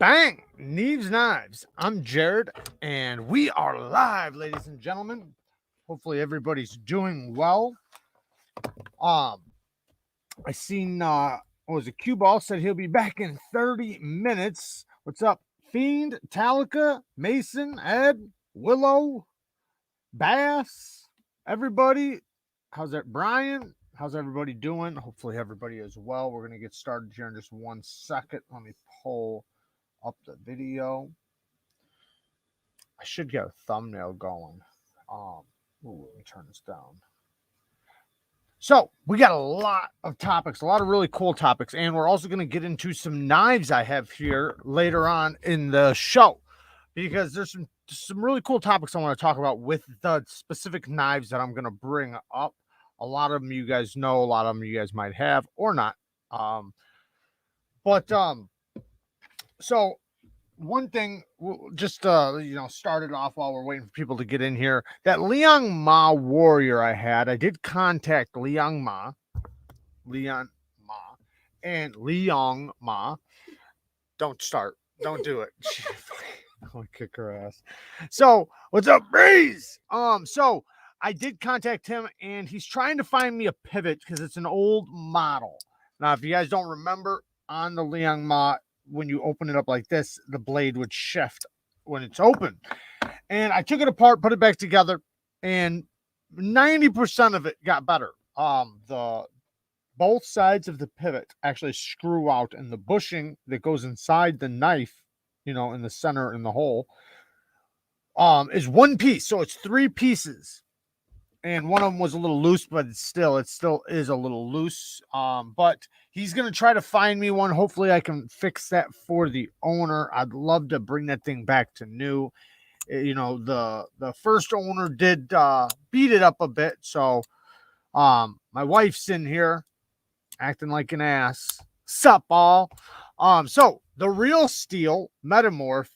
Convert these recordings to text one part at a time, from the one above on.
Bang! Neeves Knives. I'm Jared, and we are live, ladies and gentlemen. Hopefully everybody's doing well. I seen what was it? Cue Ball said he'll be back in 30 minutes. What's up? Fiend, Talica, Mason, Ed, Willow, Bass, everybody. How's that? Brian? How's everybody doing? Hopefully everybody is well. We're gonna get started here in just 1 second. Let me pull up the video. I should get a thumbnail going. Ooh, let me turn this down. So we got a lot of topics, a lot of really cool topics, and we're also going to get into some knives I have here later on in the show, because there's some really cool topics I want to talk about with the specific knives that I'm going to bring up. A lot of them you guys know, a lot of them you guys might have or not. So one thing, just started off while we're waiting for people to get in here. That Liang Ma warrior I did contact Liang Ma, and Liang Ma. Don't start. Don't do it. I'll kick her ass. So what's up, Breeze? So I did contact him, and he's trying to find me a pivot because it's an old model. Now, if you guys don't remember, on the Liang Ma, when you open it up like this, the blade would shift when it's open. And I took it apart, put it back together, and 90% of it got better. Both sides of the pivot actually screw out, and the bushing that goes inside the knife, in the center in the hole, is one piece. So it's 3 pieces. And one of them was a little loose, but it still is a little loose. But he's going to try to find me one. Hopefully I can fix that for the owner. I'd love to bring that thing back to new. The first owner did beat it up a bit. So my wife's in here acting like an ass. Sup, all? So the real steel Metamorph.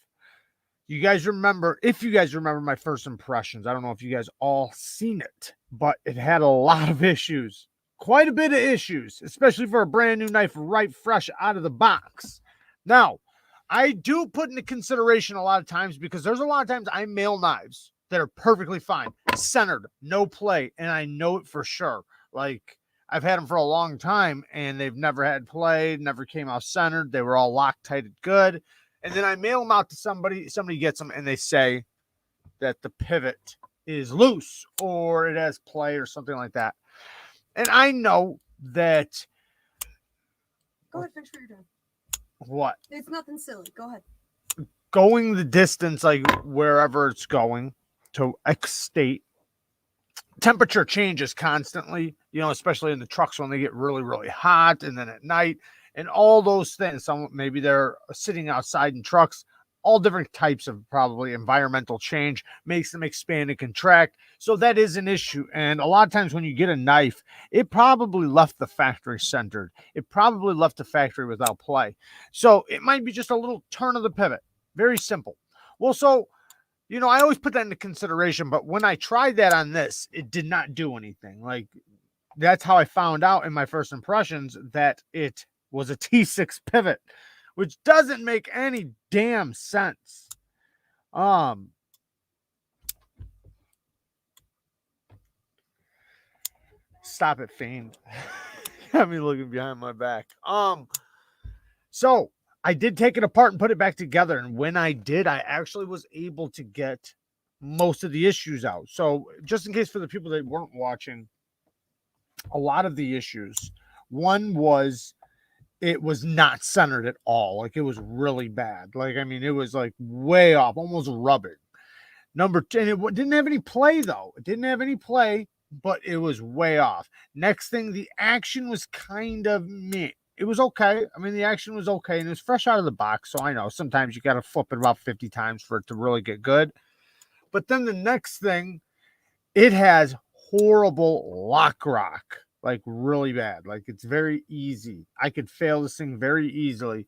You guys remember, if you guys remember my first impressions, I don't know if you guys all seen it, but it had a lot of issues, quite a bit of issues, especially for a brand new knife right fresh out of the box. Now, I do put into consideration a lot of times, because there's a lot of times I mail knives that are perfectly fine, centered, no play, and I know it for sure. Like, I've had them for a long time, and they've never had play, never came out centered. They were all Loctited good. And then I mail them out to somebody gets them, and they say that the pivot is loose or it has play or something like that. And I know that. Go ahead, finish what you're doing. What? It's nothing silly. Go ahead. Going the distance, like wherever it's going to X state, temperature changes constantly, especially in the trucks when they get really, really hot, and then at night. And all those things, maybe they're sitting outside in trucks, all different types of probably environmental change makes them expand and contract. So that is an issue. And a lot of times when you get a knife, it probably left the factory centered. It probably left the factory without play. So it might be just a little turn of the pivot. Very simple. Well, so, I always put that into consideration. But when I tried that on this, it did not do anything. Like, that's how I found out in my first impressions that it was a T6 pivot, which doesn't make any damn sense. Stop it, Fiend. Got me looking behind my back. So I did take it apart and put it back together, and when I did, I actually was able to get most of the issues out. So just in case for the people that weren't watching, a lot of the issues, one was it was not centered at all. Like, it was really bad. Like, I mean, it was like way off, almost rubbing. Number 10, it didn't have any play though. It didn't have any play, but it was way off. Next thing, the action was kind of meh. It was okay. I mean, the action was okay, and it was fresh out of the box. So I know sometimes you got to flip it about 50 times for it to really get good. But then the next thing, it has horrible lock rock. Like, really bad. Like, it's very easy. I could fail this thing very easily.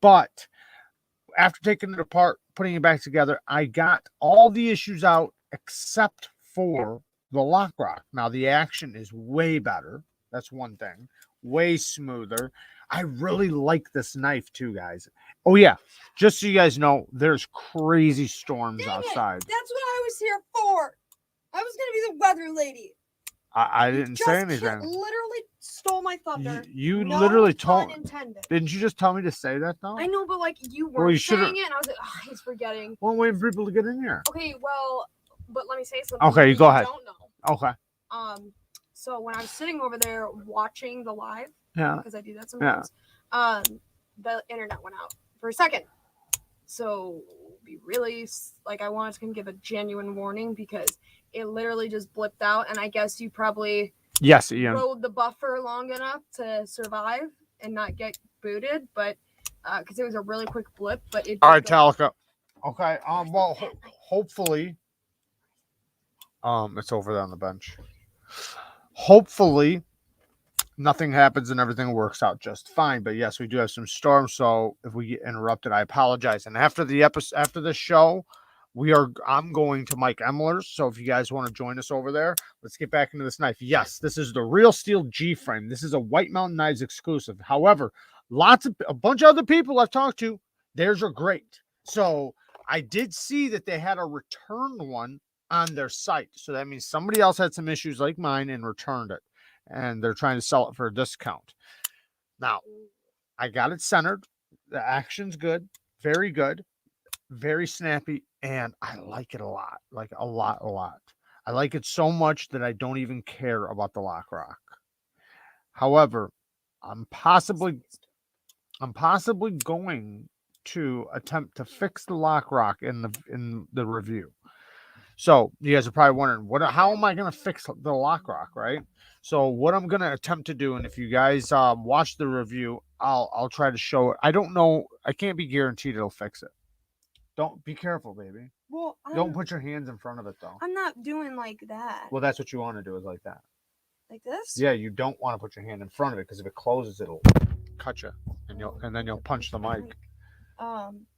But after taking it apart, putting it back together, I got all the issues out except for the lock rock. Now, the action is way better. That's one thing. Way smoother. I really like this knife too, guys. Oh yeah, just so you guys know, there's crazy storms Dang it, outside. that's what I was here for. I was gonna be the weather lady. I You didn't just say anything. literally stole my thunder. You No literally pun told. intended. Didn't you just tell me to say that though? I know, but like you Well, weren't you should've- saying it, and I was like, oh, he's forgetting. Well, I'm waiting for people to get in here. Okay, well, but let me say something. Okay, that go you ahead. Don't know. Okay. So when I was sitting over there watching the live, Yeah. because I do that sometimes, the internet went out for a second. So be really like I wanted to give a genuine warning because it literally just blipped out, and I guess you probably Yes, Ian. rode the buffer long enough to survive and not get booted, but because it was a really quick blip. But it. All right, Talica. Okay. Well, hopefully, it's over there on the bench. Hopefully, nothing happens and everything works out just fine. But yes, we do have some storms, so if we get interrupted, I apologize. And after the episode, after the show, I'm going to Mike Emler's. So if you guys want to join us over there, let's get back into this knife. Yes, this is the Real Steel G frame. This is a White Mountain Knives exclusive. However, a bunch of other people I've talked to, theirs are great. So I did see that they had a returned one on their site. So that means somebody else had some issues like mine and returned it. And they're trying to sell it for a discount. Now, I got it centered. The action's good. Very good. Very snappy. And I like it a lot. Like a lot. I like it so much that I don't even care about the lock rock. However, I'm possibly going to attempt to fix the lock rock in the review. So you guys are probably wondering, how am I going to fix the lock rock, right? So what I'm going to attempt to do, and if you guys watch the review, I'll try to show it. I don't know. I can't be guaranteed it'll fix it. Don't be careful, baby. Well, don't put your hands in front of it, though. I'm not doing like that. Well, that's what you want to do is like that. Like this? Yeah, you don't want to put your hand in front of it because if it closes, it'll cut you, and then you'll punch the mic.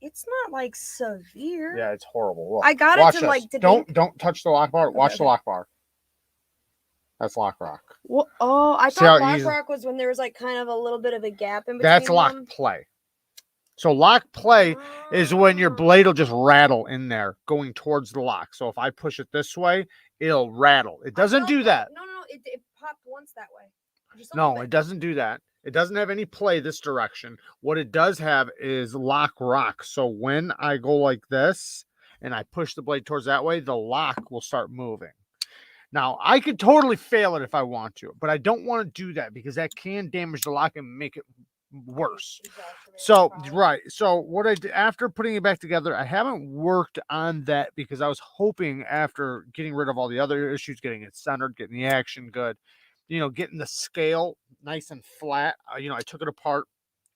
It's not like severe. Yeah, it's horrible. Look, I got watch it to this. like. Don't touch the lock bar. Watch Okay. the lock bar. That's lock rock. Well, I See how thought lock easy- rock was when there was like kind of a little bit of a gap in between. That's lock them. play. So lock play is when your blade will just rattle in there going towards the lock. So if I push it this way, it'll rattle. It doesn't do that. No. It popped once that way. No, it doesn't do that. It doesn't have any play this direction. What it does have is lock rock. So when I go like this and I push the blade towards that way, the lock will start moving. Now, I could totally fail it if I want to, but I don't want to do that because that can damage the lock and make it worse. So, right. So what I did after putting it back together, I haven't worked on that because I was hoping after getting rid of all the other issues, getting it centered, getting the action good, getting the scale nice and flat. I took it apart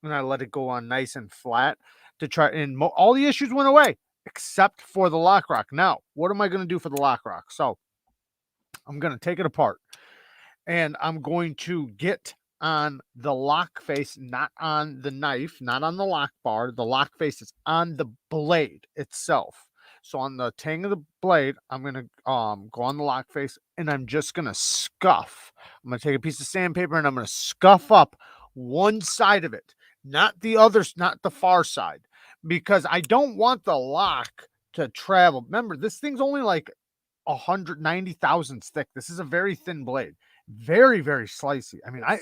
and I let it go on nice and flat to try, and all the issues went away except for the lock rock. Now, what am I going to do for the lock rock? So I'm going to take it apart and I'm going to get on the lock face, not on the knife, not on the lock bar. The lock face is on the blade itself. So on the tang of the blade, I'm going to go on the lock face and I'm just going to scuff. I'm going to take a piece of sandpaper and I'm going to scuff up one side of it, not the other, not the far side, because I don't want the lock to travel. Remember, this thing's only like 190 thousandths thick. This is a very thin blade. Very, very slicey. I mean, I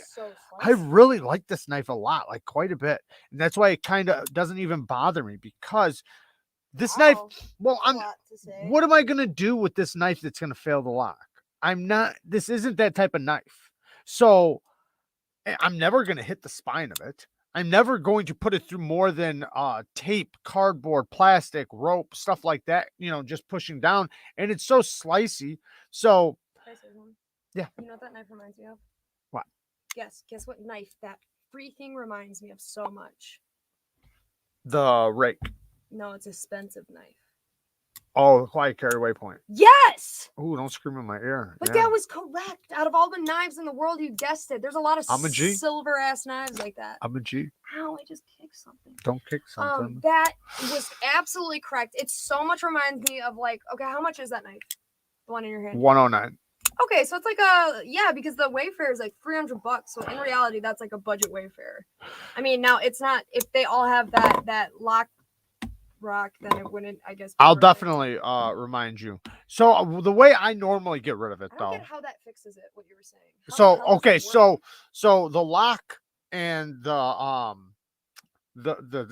really like this knife a lot, like quite a bit. And that's why it kind of doesn't even bother me because this knife, well, what am I going to do with this knife that's going to fail the lock? This isn't that type of knife. So I'm never going to hit the spine of it. I'm never going to put it through more than tape, cardboard, plastic, rope, stuff like that, just pushing down. And it's so slicey. So, yeah. You know what that knife reminds me of? What? Guess what knife that freaking reminds me of so much? The rake. No, it's a expensive knife. Oh, the quiet carry waypoint. Yes! Ooh, don't scream in my ear. But that was correct. Out of all the knives in the world, you guessed it. There's a lot of silver-ass knives like that. I'm a G. Ow, I just kicked something. Don't kick something. That was absolutely correct. It so much reminds me of okay, how much is that knife? The one in your hand? 109. Okay, so it's like a because the Wayfair is like $300. So in reality, that's like a budget Wayfair. I mean, now it's not if they all have that lock rock, then it wouldn't. I guess. I'll definitely remind you. So the way I normally get rid of it, I don't though. get how that fixes it. What you were saying. How the So hell does okay, that work? so the lock and the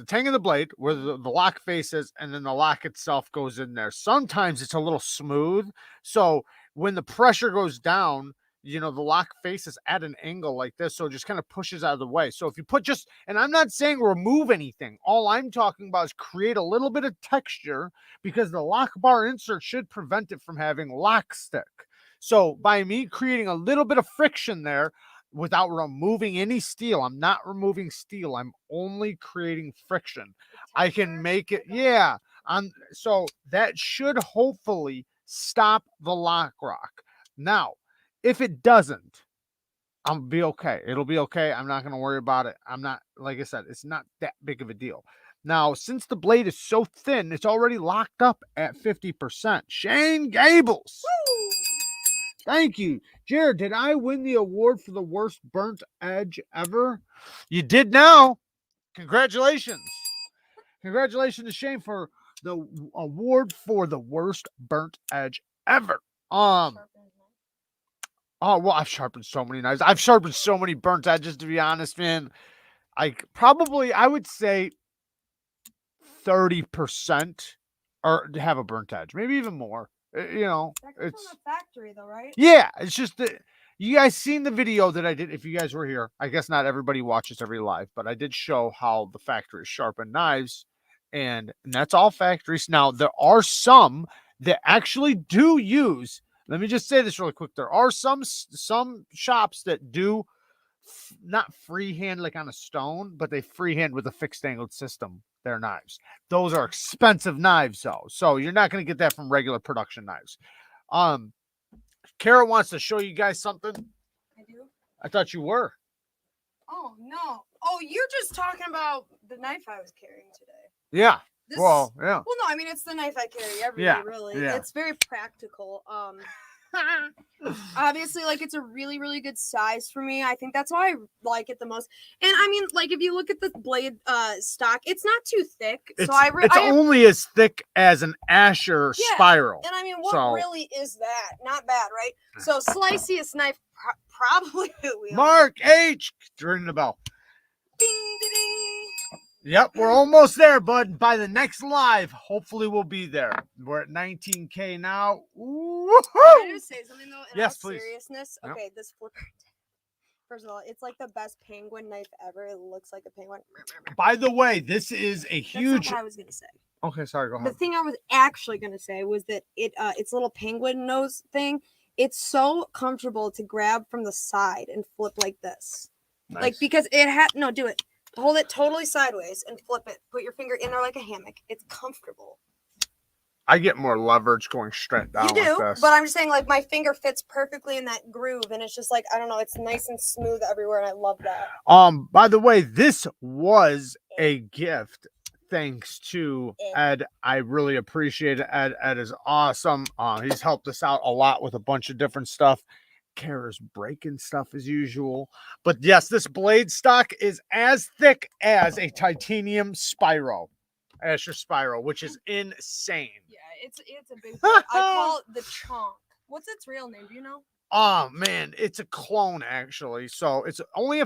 tang of the blade where the lock faces, and then the lock itself goes in there. Sometimes it's a little smooth, so when the pressure goes down, the lock faces at an angle like this, so it just kind of pushes out of the way. So if you put just, and I'm not saying remove anything, all I'm talking about is create a little bit of texture, because the lock bar insert should prevent it from having lock stick. So by me creating a little bit of friction there, without removing any steel, I'm not removing steel, I'm only creating friction. I can make it, yeah. So that should hopefully stop the lock rock. Now, if it doesn't, I'll be okay. It'll be okay. I'm not going to worry about it. I'm not, like I said, it's not that big of a deal. Now, since the blade is so thin, it's already locked up at 50%. Shane Gables. Woo! Thank you. Jared, did I win the award for the worst burnt edge ever? You did now. Congratulations. Congratulations to Shane for the award for the worst burnt edge ever. Oh, well, I've sharpened so many knives. I've sharpened so many burnt edges, to be honest, man. I would say 30% or have a burnt edge, maybe even more. That comes It's from the factory, though, right? Yeah, it's just that you guys seen the video that I did. If you guys were here, I guess not everybody watches every live, but I did show how the factory sharpen knives, and that's all factories. Now, there are some that actually do use, let me just say this really quick. There are some shops that do not freehand like on a stone, but they freehand with a fixed angled system their knives. Those are expensive knives, though. So you're not going to get that from regular production knives. Kara wants to show you guys something. I do. I thought you were. Oh no! Oh, you're just talking about the knife I was carrying today. Yeah. This, well, yeah. Well, no, I mean it's the knife I carry every day. Really. Yeah. It's very practical. Obviously, like it's a really, really good size for me. I think that's why I like it the most. And I mean, like if you look at the blade stock, it's not too thick. It's I only as thick as an Asher spiral. And I mean, what really is that? Not bad, right? So sliceiest knife probably. Mark H. Ring the bell. Ding, ding, ding. Yep, we're almost there, bud. By the next live, hopefully we'll be there. We're at 19K now. Woo-hoo! Can I just say something though? In all please. Seriousness, Yep. Okay, this flipper. First of all, it's like the best penguin knife ever. It looks like a penguin. By the way, this is a huge. That's not what I was gonna say. Okay, sorry. Go ahead. The thing I was actually gonna say was that its little penguin nose thing. It's so comfortable to grab from the side and flip like this, Nice. like because do it. Hold it totally sideways and flip it. Put your finger in there like a hammock. It's comfortable. I get more leverage going straight down. You do, like this. but I'm just saying, like my finger fits perfectly in that groove, and it's just like I don't know. It's nice and smooth everywhere, and I love that. By the way, this was a gift. Thanks to Ed. I really appreciate it. Ed is awesome. He's helped us out a lot with a bunch of different stuff. Kara's breaking stuff as usual. But yes, this blade stock is as thick as a titanium Spyro. Asher Spyro, which is insane. Yeah, it's a big blade. I call it the chonk. What's its real name? Do you know? Oh man, it's a clone actually. So it's only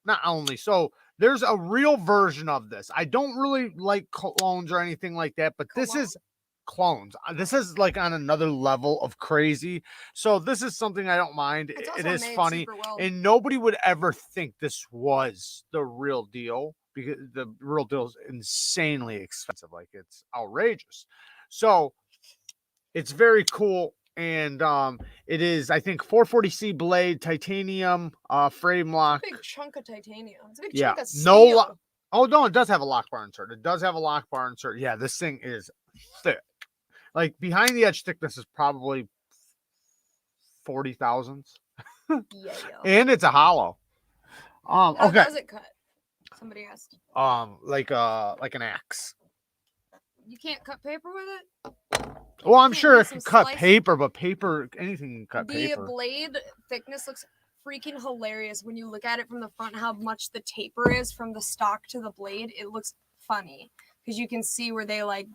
not only. So there's a real version of this. I don't really like clones or anything like that, but this is clones. This is like on another level of crazy. So this is something I don't mind. It is funny, and nobody would ever think this was the real deal, because the real deal is insanely expensive. Like it's outrageous. So it's very cool. And it is, I think, 440C blade, titanium frame lock. It's a big chunk of titanium. It's a big chunk of steel. No, it does have a lock bar insert. It does have a lock bar insert. Yeah, this thing is thick. Like behind the edge thickness is probably 40 thousandths. Yeah. And it's a hollow. How does it cut? Somebody asked. Like an axe. You can't cut paper with it? Well, I'm Can't sure do it some can cut slicing. paper, but paper, anything can cut The paper. blade thickness looks freaking hilarious when you look at it from the front. How much the taper is from the stock to the blade, it looks funny because you can see where they like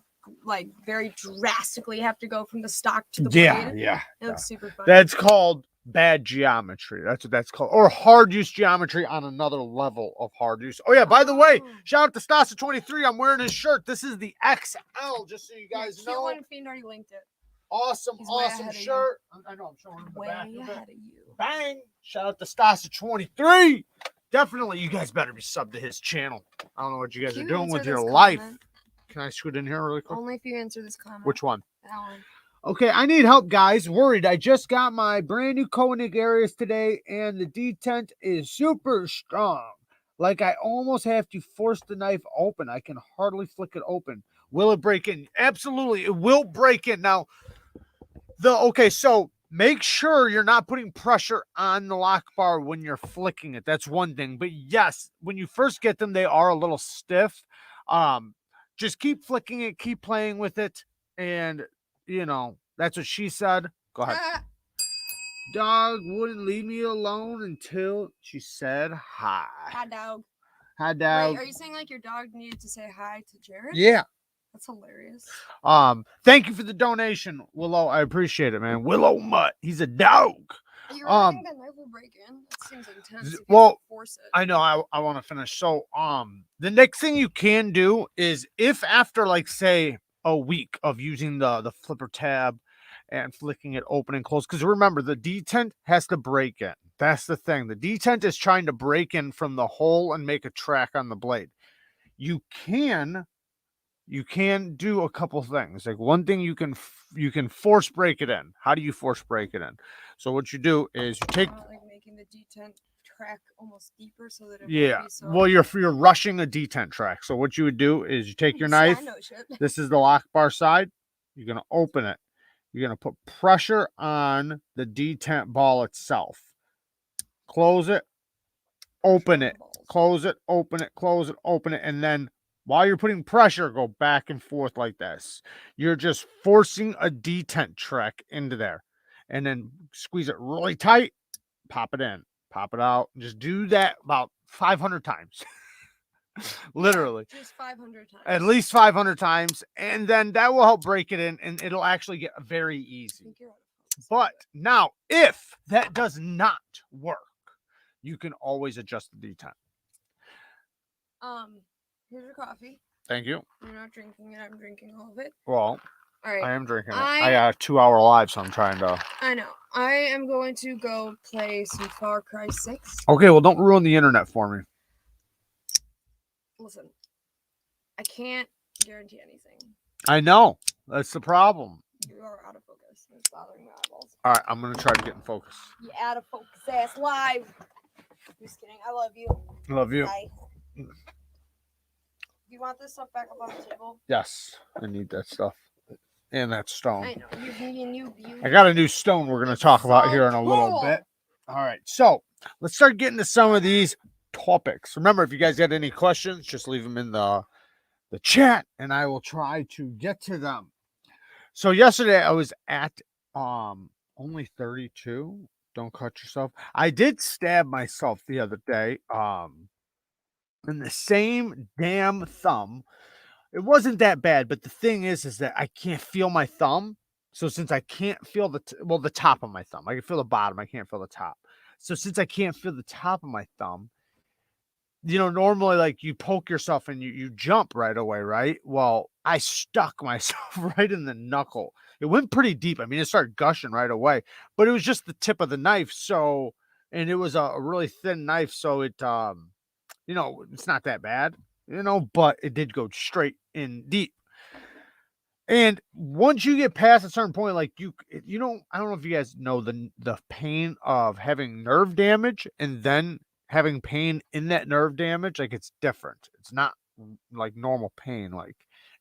very drastically have to go from the stock to the blade. Yeah. It looks super funny. That's called bad geometry. That's what that's called. Or hard use geometry on another level of hard use. Oh, yeah, by the way, shout out to Stasa23. I'm wearing his shirt. This is the XL, just so you guys know. One Fiend already linked it. Awesome, He's way awesome ahead of shirt. I know I'm showing him the Way back of ahead it. of you. Bang! Shout out to Stasa23. Definitely, you guys better be subbed to his channel. I don't know what you guys are doing with your life. Can I scoot in here really quick? Only if you answer this comment. Which one? That one. Okay, I need help, guys. Worried. I just got my brand new Koenig areas today, and the detent is super strong. Like I almost have to force the knife open. I can hardly flick it open. Will it break in? Absolutely, it will break in. Now, so make sure you're not putting pressure on the lock bar when you're flicking it. That's one thing. But yes, when you first get them, they are a little stiff. Just keep flicking it, keep playing with it, and you know, that's what she said. Go ahead. Dog wouldn't leave me alone until she said hi. Hi, dog. Hi, dog. Wait, are you saying like your dog needed to say hi to Jared? Yeah. That's hilarious. Thank you for the donation, Willow. I appreciate it, man. Willow Mutt. He's a dog. You really think that knife will break in? That seems intense. Well, force it. I know. I want to finish. So, the next thing you can do is if after like say a week of using the flipper tab and flicking it open and close, because remember the detent has to break in. That's the thing. The detent is trying to break in from the hole and make a track on the blade. You can do a couple things. Like one thing you can force break it in. How do you force break it in? So what you do is you take like making the detent track almost deeper so that it yeah. Be so... Well, you're rushing a detent track. So what you would do is you take your knife. This is the lock bar side. You're gonna open it. You're gonna put pressure on the detent ball itself. Close it. Open it. Close it. Open it. Close it. Open it. And then while you're putting pressure, go back and forth like this. You're just forcing a detent track into there. And then squeeze it really tight. Pop it in. Pop it out. Just do that about 500 times. Literally. Yeah, just 500 times. At least 500 times. And then that will help break it in. And it'll actually get very easy. But now, if that does not work, you can always adjust the detent. Here's your coffee. Thank you. You're not drinking it. I'm drinking all of it. Well, all right. I am drinking it. I got a 2-hour live, so I'm trying to. I know. I am going to go play some Far Cry 6. Okay, well, don't ruin the internet for me. Listen, I can't guarantee anything. I know. That's the problem. You are out of focus. It's bothering my eyeballs. All right, I'm going to try to get in focus. You out of focus ass live. Just kidding. I love you. Love you. Bye. Do you want this stuff back up on the table? Yes, I need that stuff. And that stone. I know. I got a new stone we're going to talk about here in a little bit. All right, so let's start getting to some of these topics. Remember, if you guys got any questions, just leave them in the chat, and I will try to get to them. So yesterday I was at only 32. Don't cut yourself. I did stab myself the other day. In the same damn thumb. It wasn't that bad, but the thing is that I can't feel my thumb. So since I can't feel the top of my thumb, I can feel the bottom. I can't feel the top. So since I can't feel the top of my thumb, you know, normally like you poke yourself and you jump right away, right? Well, I stuck myself right in the knuckle. It went pretty deep. I mean, it started gushing right away, but it was just the tip of the knife. So, and it was a really thin knife. So it, you know, it's not that bad, you know, but it did go straight in deep. And once you get past a certain point, like you know, I don't know if you guys know the pain of having nerve damage and then having pain in that nerve damage. Like it's different. It's not like normal pain. Like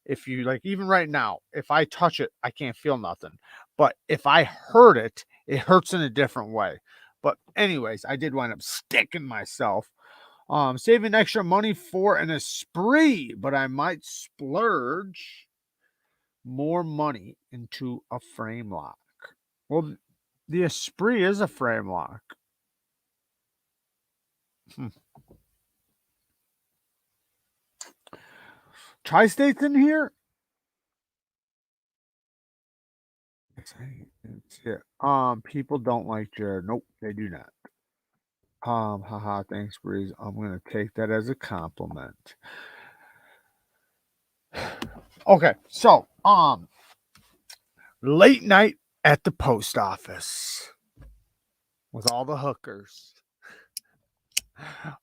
if you like, even right now, if I touch it, I can't feel nothing. But if I hurt it, it hurts in a different way. But anyways, I did wind up sticking myself. Saving extra money for an Esprit, but I might splurge more money into a frame lock. Well, the Esprit is a frame lock. Tri-State's in here? People don't like Jared. Nope, they do not. Haha, thanks, Breeze. I'm gonna take that as a compliment. Okay, so late night at the post office with all the hookers.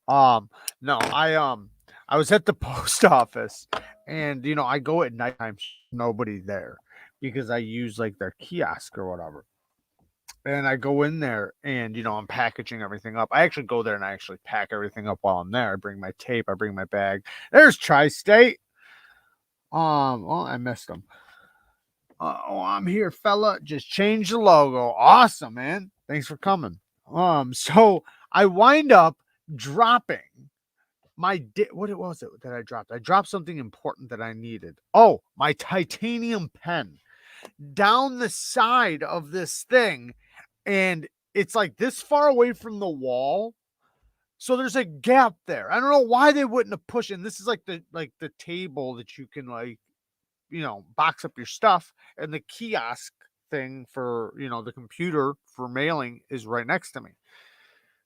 No, I was at the post office, and I go at nighttime, nobody there, because I use like their kiosk or whatever. And I go in there and I'm packaging everything up. I actually go there and I actually pack everything up while I'm there. I bring my tape, I bring my bag. There's Tri-State. Well, I missed them. I'm here, fella. Just change the logo. Awesome, man. Thanks for coming. So I wind up dropping what was it that I dropped? I dropped something important that I needed. Oh, my titanium pen down the side of this thing, and it's like this far away from the wall. So there's a gap there. I don't know why they wouldn't have pushed in. This is like the table that you can box up your stuff, and the kiosk thing for the computer for mailing is right next to me.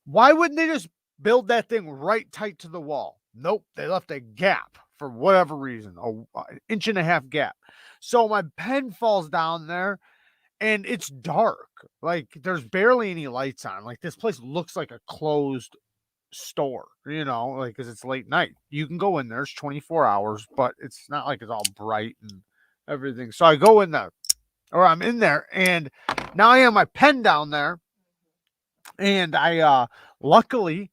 Why wouldn't they just build that thing right tight to the wall? Nope, they left a gap for whatever reason, an inch and a half gap. So my pen falls down there, and it's dark. Like there's barely any lights on. Like this place looks like a closed store, like because it's late night. You can go in there, it's 24 hours, but it's not like it's all bright and everything. So I go in there, or I'm in there, and now I have my pen down there, and I luckily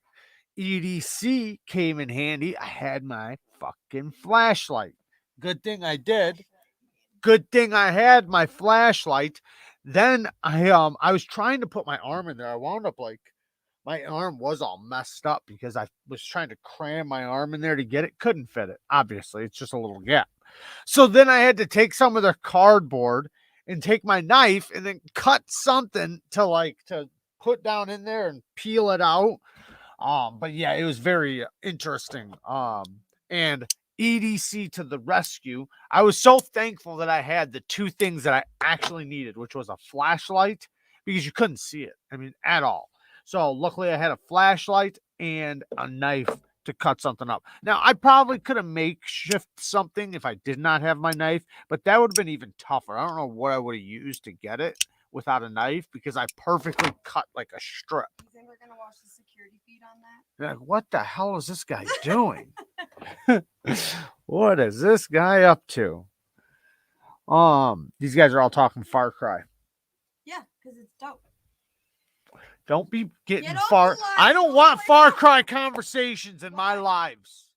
EDC came in handy. I had my fucking flashlight. Good thing I did. Good thing I had my flashlight. Then I was trying to put my arm in there. I wound up like my arm was all messed up because I was trying to cram my arm in there to get it. Couldn't fit it. Obviously, it's just a little gap. So then I had to take some of their cardboard and take my knife and then cut something to put down in there and peel it out. But yeah, it was very interesting. And EDC to the rescue. I was so thankful that I had the two things that I actually needed, which was a flashlight, because you couldn't see it. I mean, at all. So luckily I had a flashlight and a knife to cut something up. Now, I probably could have makeshift something if I did not have my knife, but that would have been even tougher. I don't know what I would have used to get it without a knife, because I perfectly cut like a strip. You think we're gonna watch the security feed on that? Like, what the hell is this guy doing? What is this guy up to? These guys are all talking Far Cry. Yeah, because it's dope. Don't be getting Get far. off the line. I don't want Far Cry conversations in my lives.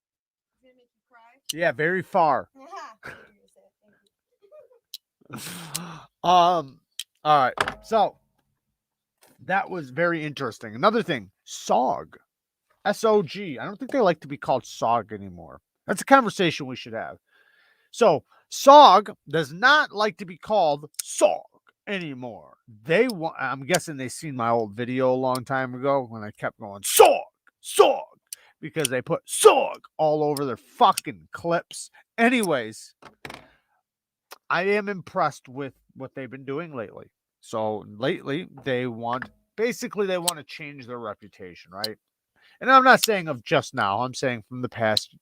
Is it gonna make you cry? Yeah, very far. All right. So that was very interesting. Another thing, SOG. SOG. I don't think they like to be called SOG anymore. That's a conversation we should have. So SOG does not like to be called SOG anymore. I'm guessing they seen my old video a long time ago when I kept going SOG, because they put SOG all over their fucking clips. Anyways, I am impressed with what they've been doing lately. So lately they want to change their reputation, right? And I'm not saying of just now. I'm saying from the past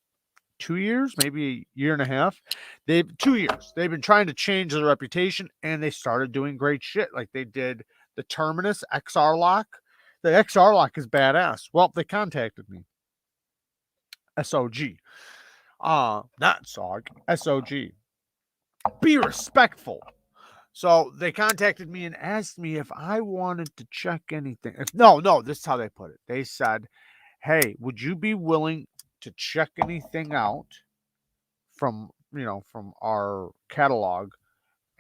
2 years, maybe a year and a half. 2 years. They've been trying to change their reputation, and they started doing great shit. Like they did the Terminus XR lock. The XR lock is badass. Well, they contacted me. SOG. Not SOG. SOG. Be respectful. So they contacted me and asked me if I wanted to check anything. No, this is how they put it. They said, hey, would you be willing to check anything out from our catalog?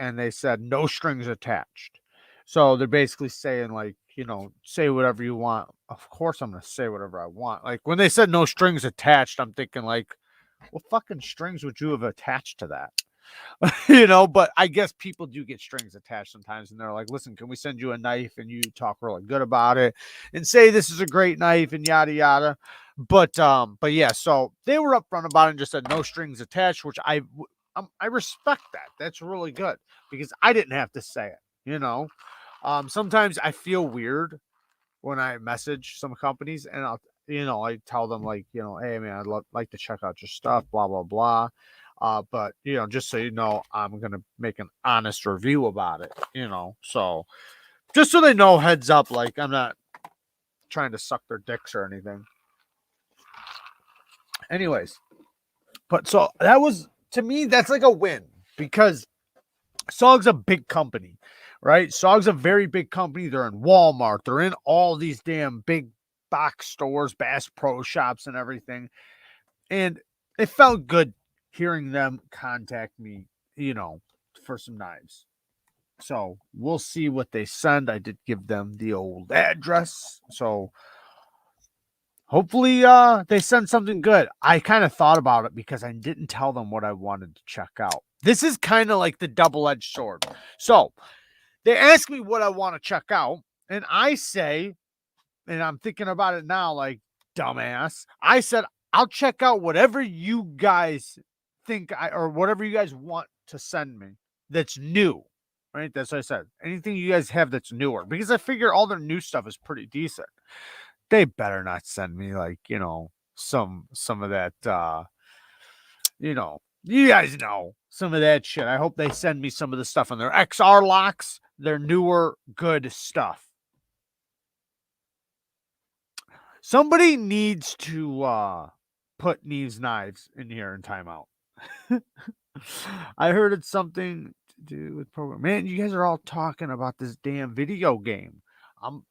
And they said no strings attached. So they're basically saying like, say whatever you want. Of course I'm going to say whatever I want. Like when they said no strings attached, I'm thinking like, what fucking strings would you have attached to that? But I guess people do get strings attached sometimes, and they're like, listen, can we send you a knife? And you talk really good about it and say this is a great knife and yada yada. But yeah, so they were upfront about it and just said no strings attached, which I respect that. That's really good because I didn't have to say it. Sometimes I feel weird when I message some companies and I tell them like, hey man, I'd like to check out your stuff, blah, blah, blah. But just so you know, I'm going to make an honest review about it, so just so they know, heads up, like I'm not trying to suck their dicks or anything. Anyways, but so that was, to me, that's like a win because SOG's a big company, right? SOG's a very big company. They're in Walmart. They're in all these damn big box stores, Bass Pro Shops and everything. And it felt good hearing them contact me, for some knives. So we'll see what they send. I did give them the old address. So hopefully they send something good. I kind of thought about it because I didn't tell them what I wanted to check out. This is kind of like the double-edged sword. So they ask me what I want to check out, and I say, and I'm thinking about it now like, dumbass, I said, I'll check out whatever you guys think or whatever you guys want to send me that's new, right? That's what I said. Anything you guys have that's newer, because I figure all their new stuff is pretty decent. They better not send me like, some of that, you guys know some of that shit. I hope they send me some of the stuff on their XR locks, their newer good stuff. Somebody needs to put Neevesknives in here in timeout. I heard it's something to do with program. Man, you guys are all talking about this damn video game. I'm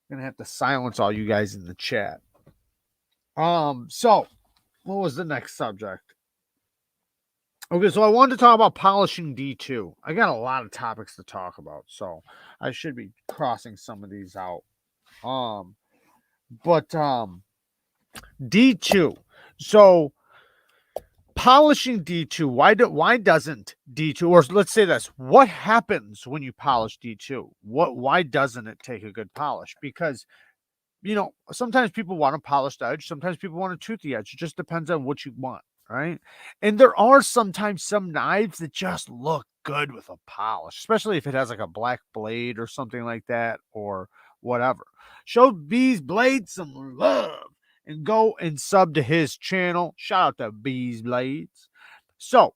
gonna have to silence all you guys in the chat. So what was the next subject? Okay, so I wanted to talk about polishing D2. I got a lot of topics to talk about, so I should be crossing some of these out. But D2. So polishing D2, why doesn't D2, or let's say this, what happens when you polish D2? Why doesn't it take a good polish? Because sometimes people want a polished edge, sometimes people want a toothy edge. It just depends on what you want, right? And there are sometimes some knives that just look good with a polish, especially if it has like a black blade or something like that, or whatever. Show Bees Blade some love and go and sub to his channel. Shout out to Bees Blades. So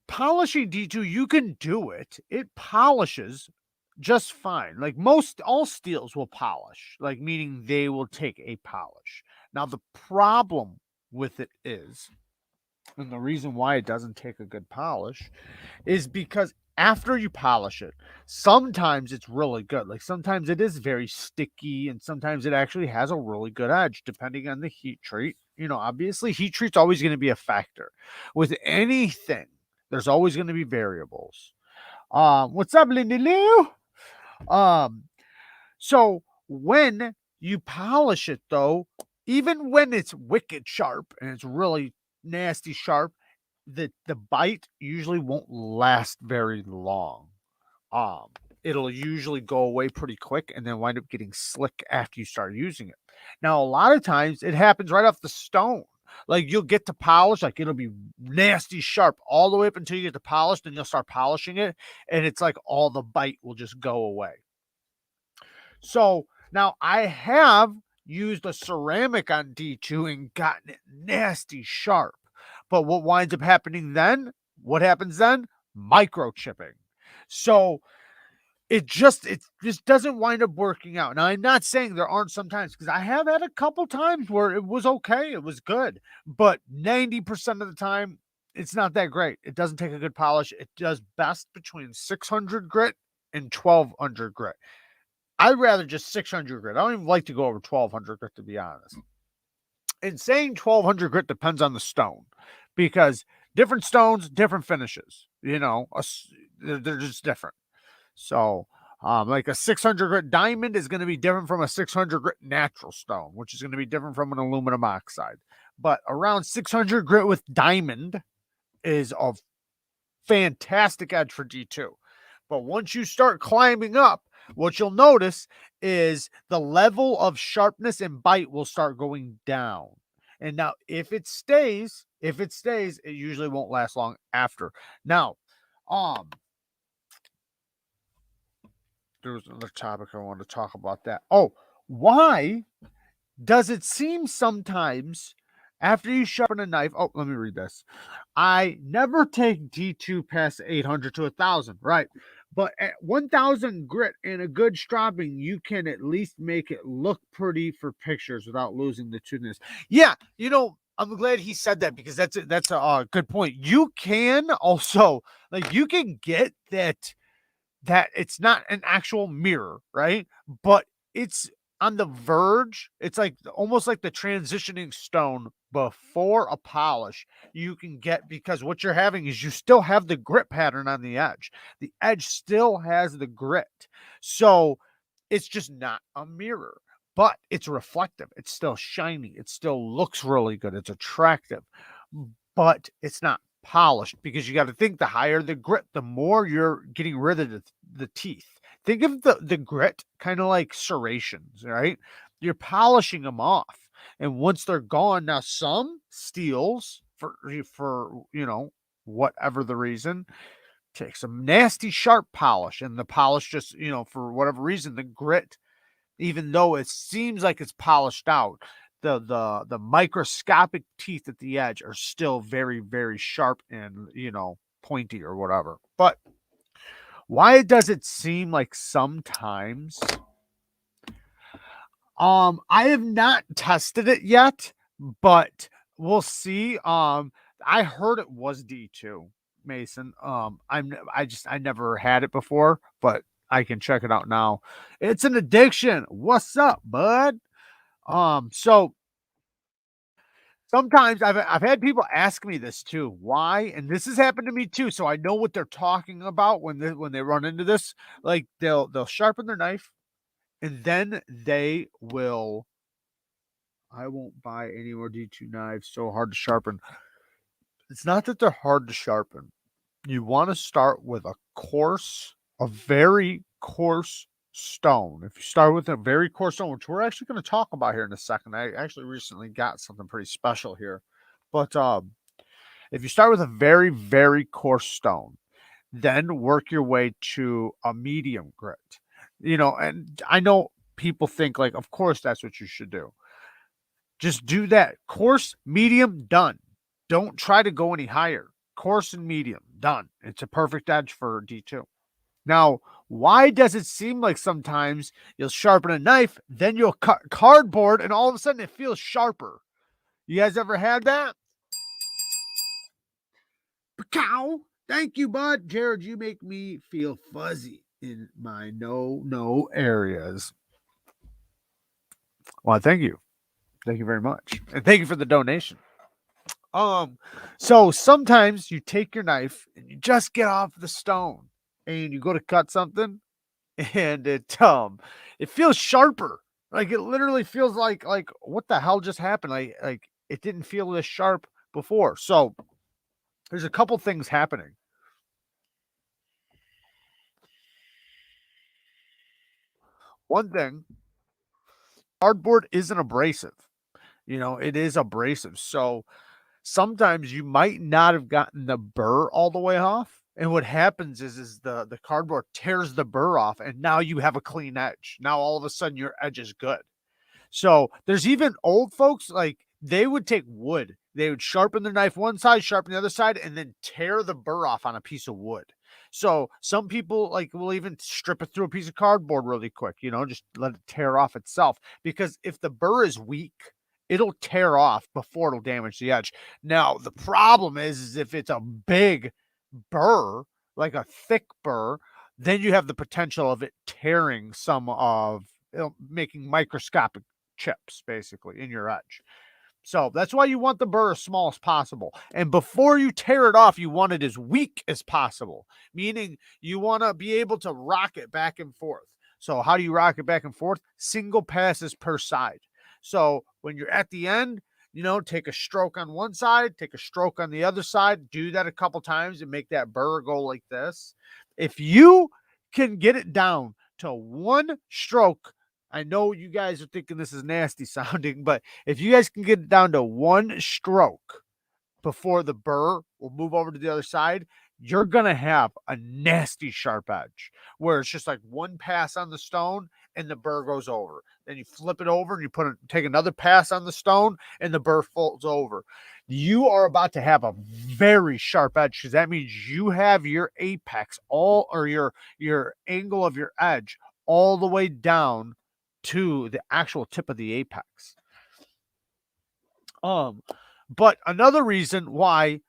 polishing D2, you can do it. It polishes just fine. Like all steels will polish, like meaning they will take a polish. Now the problem with it is, and the reason why it doesn't take a good polish is because after you polish it, sometimes it's really good. Like sometimes it is very sticky, and sometimes it actually has a really good edge depending on the heat treat. Obviously heat treat's always going to be a factor. With anything, there's always going to be variables. What's up, Lindy Lou? So when you polish it though, even when it's wicked sharp and it's really nasty sharp, the bite usually won't last very long. It'll usually go away pretty quick and then wind up getting slick after you start using it. Now, a lot of times it happens right off the stone. Like you'll get to polish, like it'll be nasty sharp all the way up until you get to polish, then you'll start polishing it, and it's like all the bite will just go away. So now I have used a ceramic on D2 and gotten it nasty sharp. But what winds up happening then? What happens then? Microchipping. So it just doesn't wind up working out. Now, I'm not saying there aren't some times, because I have had a couple times where it was okay, it was good, but 90% of the time, it's not that great. It doesn't take a good polish. It does best between 600 grit and 1200 grit. I'd rather just 600 grit. I don't even like to go over 1200 grit, to be honest. And saying 1200 grit depends on the stone, because different stones, different finishes, they're just different. So, like a 600 grit diamond is going to be different from a 600 grit natural stone, which is going to be different from an aluminum oxide. But around 600 grit with diamond is a fantastic edge for D2. But once you start climbing up, what you'll notice is the level of sharpness and bite will start going down. And now if it stays, it usually won't last long after. Now, there was another topic I wanted to talk about that. Oh, why does it seem sometimes after you sharpen a knife? Oh, let me read this. I never take D2 past 800 to 1,000, right? But at 1,000 grit and a good stropping, you can at least make it look pretty for pictures without losing the toothiness. Yeah, you know, I'm glad he said that because that's a good point. You can also, like, you can get that it's not an actual mirror, right? But it's on the verge. It's like almost like the transitioning stone before a polish you can get, because what you're having is you still have the grit pattern on the edge. The edge still has the grit. So it's just not a mirror, but it's reflective. It's still shiny. It still looks really good. It's attractive, but it's not polished, because you got to think the higher the grit, the more you're getting rid of the teeth. Think of the grit kind of like serrations, right? You're polishing them off. And once they're gone, now some steels for you know, whatever the reason, take some nasty sharp polish, and the polish just, you know, for whatever reason, the grit, even though it seems like it's polished out, the microscopic teeth at the edge are still very, very sharp and, you know, pointy or whatever. But why does it seem like sometimes I have not tested it yet, but we'll see. I heard it was D2, Mason. I never had it before, but I can check it out now. It's an addiction. What's up, bud? So sometimes I've had people ask me this too. Why? And this has happened to me too. So I know what they're talking about when they run into this. Like they'll sharpen their knife, and then they will. I won't buy any more D2 knives. So hard to sharpen. It's not that they're hard to sharpen. You want to start with a very coarse stone. If you start with a very coarse stone, which we're actually going to talk about here in a second, I actually recently got something pretty special here. But if you start with a very, very coarse stone, then work your way to a medium grit. You know, and I know people think like, of course, that's what you should do. Just do that. Coarse, medium, done. Don't try to go any higher. Coarse and medium, done. It's a perfect edge for D2. Now, why does it seem like sometimes you'll sharpen a knife, then you'll cut cardboard, and all of a sudden it feels sharper? You guys ever had that? Cow. Thank you, bud. Jared, you make me feel fuzzy in my no areas. Well, thank you. Thank you very much. And thank you for the donation. So sometimes you take your knife and you just get off the stone and you go to cut something, and it feels sharper. Like it literally feels like what the hell just happened? Like it didn't feel this sharp before. So there's a couple things happening. One thing, cardboard isn't abrasive. You know, it is abrasive. So sometimes you might not have gotten the burr all the way off. And what happens is the cardboard tears the burr off, and now you have a clean edge. Now all of a sudden your edge is good. So there's even old folks, like they would take wood. They would sharpen their knife one side, sharpen the other side, and then tear the burr off on a piece of wood. So some people like will even strip it through a piece of cardboard really quick, you know, just let it tear off itself. Because if the burr is weak, it'll tear off before it'll damage the edge. Now, the problem is if it's a big burr, like a thick burr, then you have the potential of it tearing some of, making microscopic chips basically in your edge. So that's why you want the burr as small as possible. And before you tear it off, you want it as weak as possible, meaning you want to be able to rock it back and forth. So how do you rock it back and forth? Single passes per side. So when you're at the end, You know, take a stroke on one side, take a stroke on the other side, do that a couple times and make that burr go like this. If you can get it down to one stroke, I know you guys are thinking this is nasty sounding, but if you guys can get it down to one stroke before the burr will move over to the other side, you're going to have a nasty sharp edge where it's just like one pass on the stone and the burr goes over. Then you flip it over and you take another pass on the stone and the burr folds over. You are about to have a very sharp edge because that means you have your apex or your angle of your edge all the way down to the actual tip of the apex. But another reason why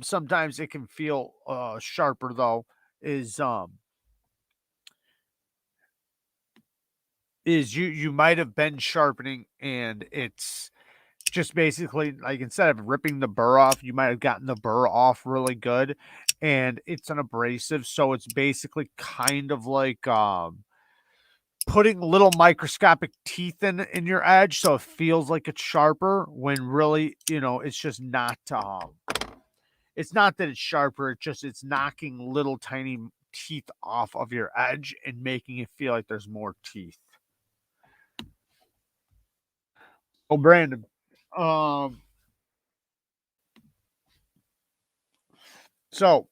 sometimes it can feel sharper though is you might have been sharpening and it's just basically like instead of ripping the burr off, you might have gotten the burr off really good and it's an abrasive, so it's basically kind of like putting little microscopic teeth in your edge so it feels like it's sharper when really, you know, it's just not it's not that it's sharper, it's knocking little tiny teeth off of your edge and making it feel like there's more teeth. Oh, Brandon. So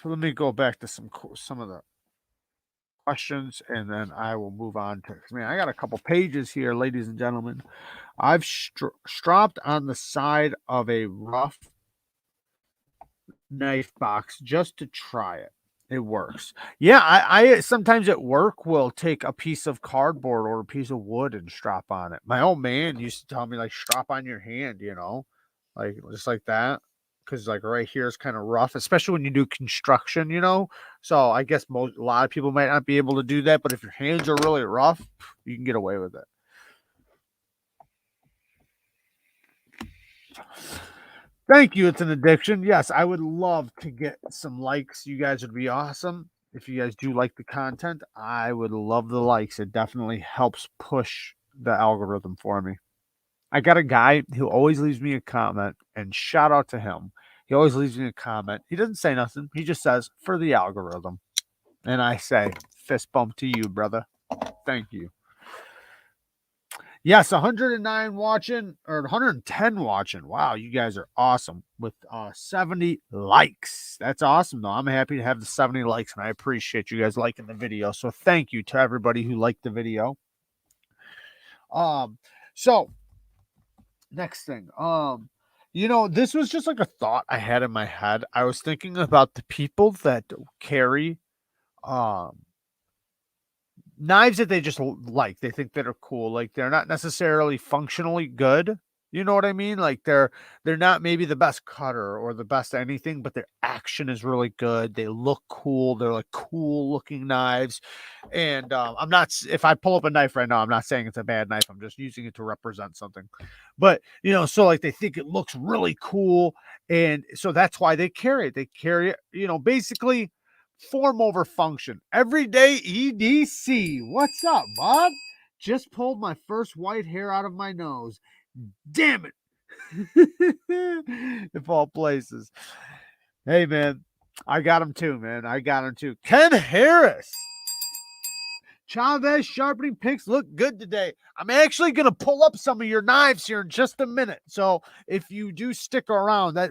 let me go back to some of the questions and then I will move on to, man, I got a couple pages here, ladies and gentlemen. I've stropped on the side of a rough knife box just to try it. It works. Yeah, I sometimes at work will take a piece of cardboard or a piece of wood and strap on it. My old man used to tell me like strap on your hand, you know, like just like that. Because like right here is kind of rough, especially when you do construction, you know. So I guess a lot of people might not be able to do that, but if your hands are really rough, you can get away with it. Thank you. It's an addiction. Yes, I would love to get some likes. You guys would be awesome. If you guys do like the content, I would love the likes. It definitely helps push the algorithm for me. I got a guy who always leaves me a comment, and shout out to him. He always leaves me a comment. He doesn't say nothing. He just says, for the algorithm. And I say, fist bump to you, brother. Thank you. Yes, 109 watching or 110 watching. Wow, you guys are awesome with 70 likes. That's awesome, though. I'm happy to have the 70 likes, and I appreciate you guys liking the video. So thank you to everybody who liked the video. So next thing, you know, this was just like a thought I had in my head. I was thinking about the people that carry knives that they just like, they think that are cool, like they're not necessarily functionally good, you know what I mean, like they're not maybe the best cutter or the best anything, but their action is really good, they look cool, they're like cool looking knives. And I'm not, if I pull up a knife right now, I'm not saying it's a bad knife, I'm just using it to represent something. But you know, so like they think it looks really cool, and so that's why they carry it, you know, basically form over function. Everyday EDC. What's up, Bob? Just pulled my first white hair out of my nose. Damn it. Of all places. Hey, man. I got him too, man. I got him too. Ken Harris. Chavez sharpening picks look good today. I'm actually going to pull up some of your knives here in just a minute. So if you do stick around, that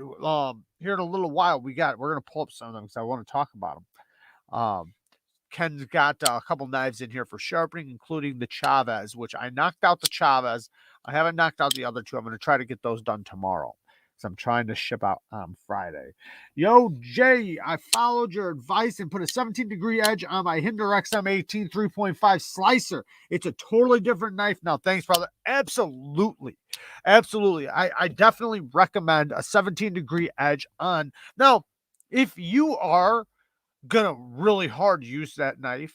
here in a little while, we're going to pull up some of them because I want to talk about them. Ken's got a couple knives in here for sharpening, including the Chavez, which I knocked out the Chavez. I haven't knocked out the other two. I'm going to try to get those done tomorrow. So I'm trying to ship out on Friday. Yo, Jay, I followed your advice and put a 17-degree edge on my Hinder XM18 3.5 slicer. It's a totally different knife now. Thanks, brother. Absolutely. Absolutely. I definitely recommend a 17-degree edge on. Now, if you are gonna really hard use that knife,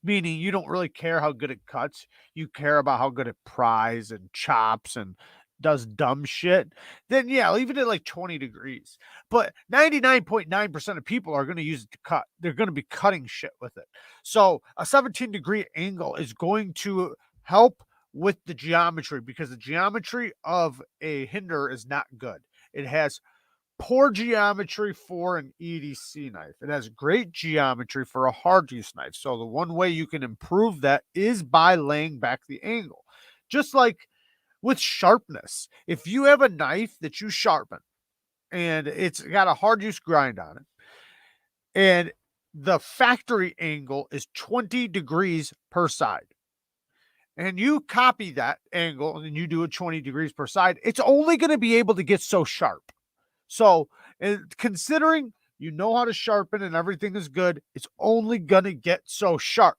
meaning you don't really care how good it cuts, you care about how good it pries and chops and does dumb shit, then yeah, leave it at like 20 degrees. But 99.9% of people are going to use it to cut. They're going to be cutting shit with it. So a 17-degree angle is going to help with the geometry, because the geometry of a hinder is not good. It has poor geometry for an EDC knife. It has great geometry for a hard use knife. So the one way you can improve that is by laying back the angle. Just like with sharpness, if you have a knife that you sharpen and it's got a hard use grind on it, and the factory angle is 20 degrees per side, and you copy that angle and you do it 20 degrees per side, it's only going to be able to get so sharp. So, considering you know how to sharpen and everything is good, it's only going to get so sharp.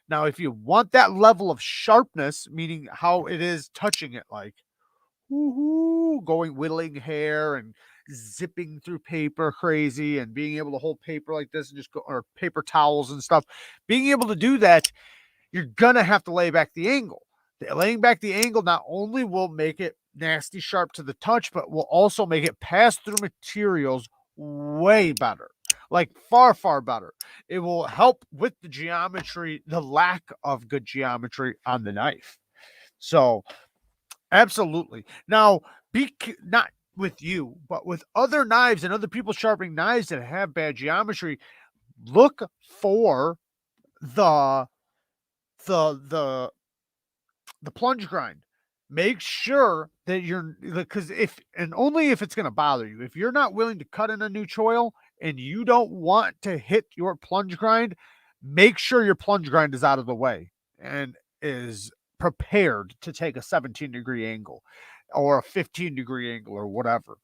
Now, if you want that level of sharpness, meaning how it is touching it, like woohoo, going whittling hair and zipping through paper crazy and being able to hold paper like this and just go, or paper towels and stuff, being able to do that, you're going to have to lay back the angle. Laying back the angle not only will make it nasty sharp to the touch, but will also make it pass through materials way better, like far, far better. It will help with the geometry, the lack of good geometry on the knife. So absolutely. Now, not with you, but with other knives and other people sharpening knives that have bad geometry, look for the plunge grind. Make sure that you're, because if, and only if it's going to bother you, if you're not willing to cut in a new choil and you don't want to hit your plunge grind, make sure your plunge grind is out of the way and is prepared to take a 17-degree angle or a 15-degree angle or whatever.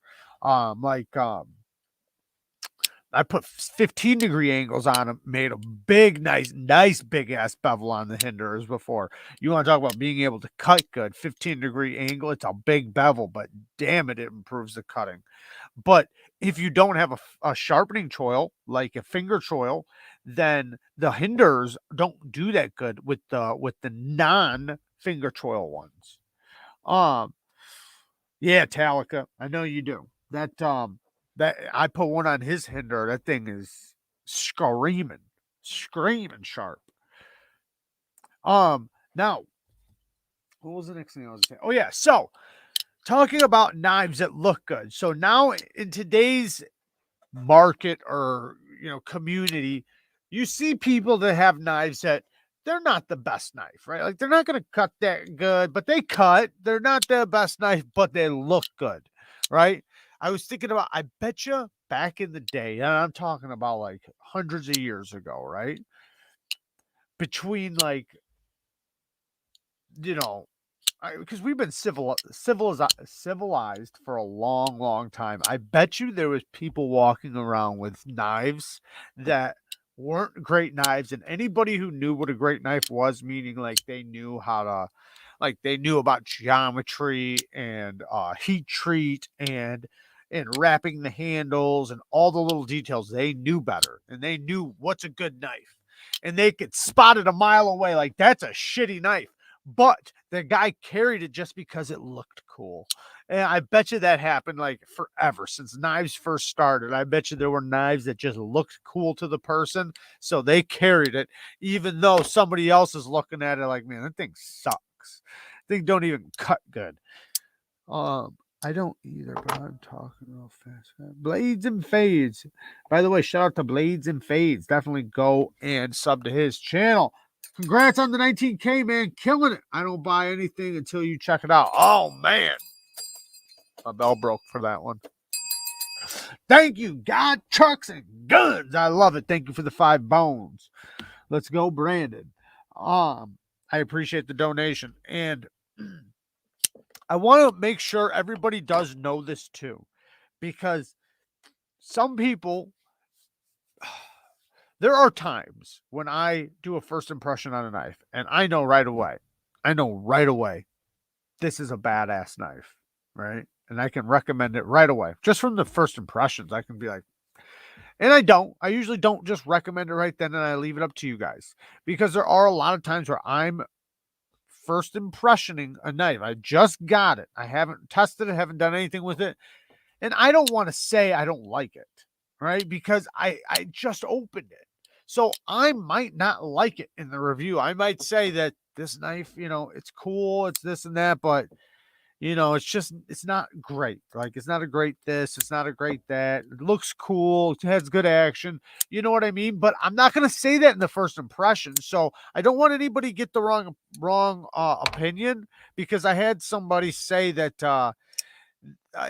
I put 15-degree angles on them, made a big, nice big ass bevel on the hinders before. You want to talk about being able to cut good, 15-degree angle, it's a big bevel, but damn it, it improves the cutting. But if you don't have a sharpening choil, like a finger choil, then the hinders don't do that good with the non-finger choil ones. Yeah, Talica, I know you do. That I put one on his hinder. That thing is screaming sharp. Now, what was the next thing I was saying? Oh yeah, so talking about knives that look good. So now in today's market or community, you see people that have knives that they're not the best knife, right? Like they're not going to cut that good, but they cut. They're not the best knife, but they look good, right? I was thinking about, I bet you back in the day, and I'm talking about like hundreds of years ago, right? Between like, because we've been civilized for a long, long time. I bet you there was people walking around with knives that weren't great knives, and anybody who knew what a great knife was, meaning like they knew how to, like they knew about geometry and heat treat and wrapping the handles and all the little details, they knew better, and they knew what's a good knife, and they could spot it a mile away, like that's a shitty knife. But the guy carried it just because it looked cool. And I bet you that happened like forever since knives first started. I bet you there were knives that just looked cool to the person, so they carried it, even though somebody else is looking at it like, man, that thing sucks. Thing don't even cut good. I don't either, but I'm talking real fast. Blades and Fades. By the way, shout out to Blades and Fades. Definitely go and sub to his channel. Congrats on the 19K, man. Killing it. I don't buy anything until you check it out. Oh, man. My bell broke for that one. Thank you, God, Trucks, and Guns. I love it. Thank you for the 5 bones. Let's go, Brandon. I appreciate the donation. And I want to make sure everybody does know this too, because some people, there are times when I do a first impression on a knife and I know right away, this is a badass knife, right? And I can recommend it right away. Just from the first impressions, I can be like, and I usually don't just recommend it right then and I leave it up to you guys, because there are a lot of times where I'm first impressioning a knife. I just got it. I haven't tested it, haven't done anything with it. And I don't want to say I don't like it, right? Because I just opened it. So I might not like it in the review. I might say that this knife, you know, it's cool, it's this and that, but you know, it's not great. Like, it's not a great this, it's not a great that. It looks cool, it has good action. You know what I mean? But I'm not gonna say that in the first impression. So I don't want anybody to get the wrong opinion, because I had somebody say that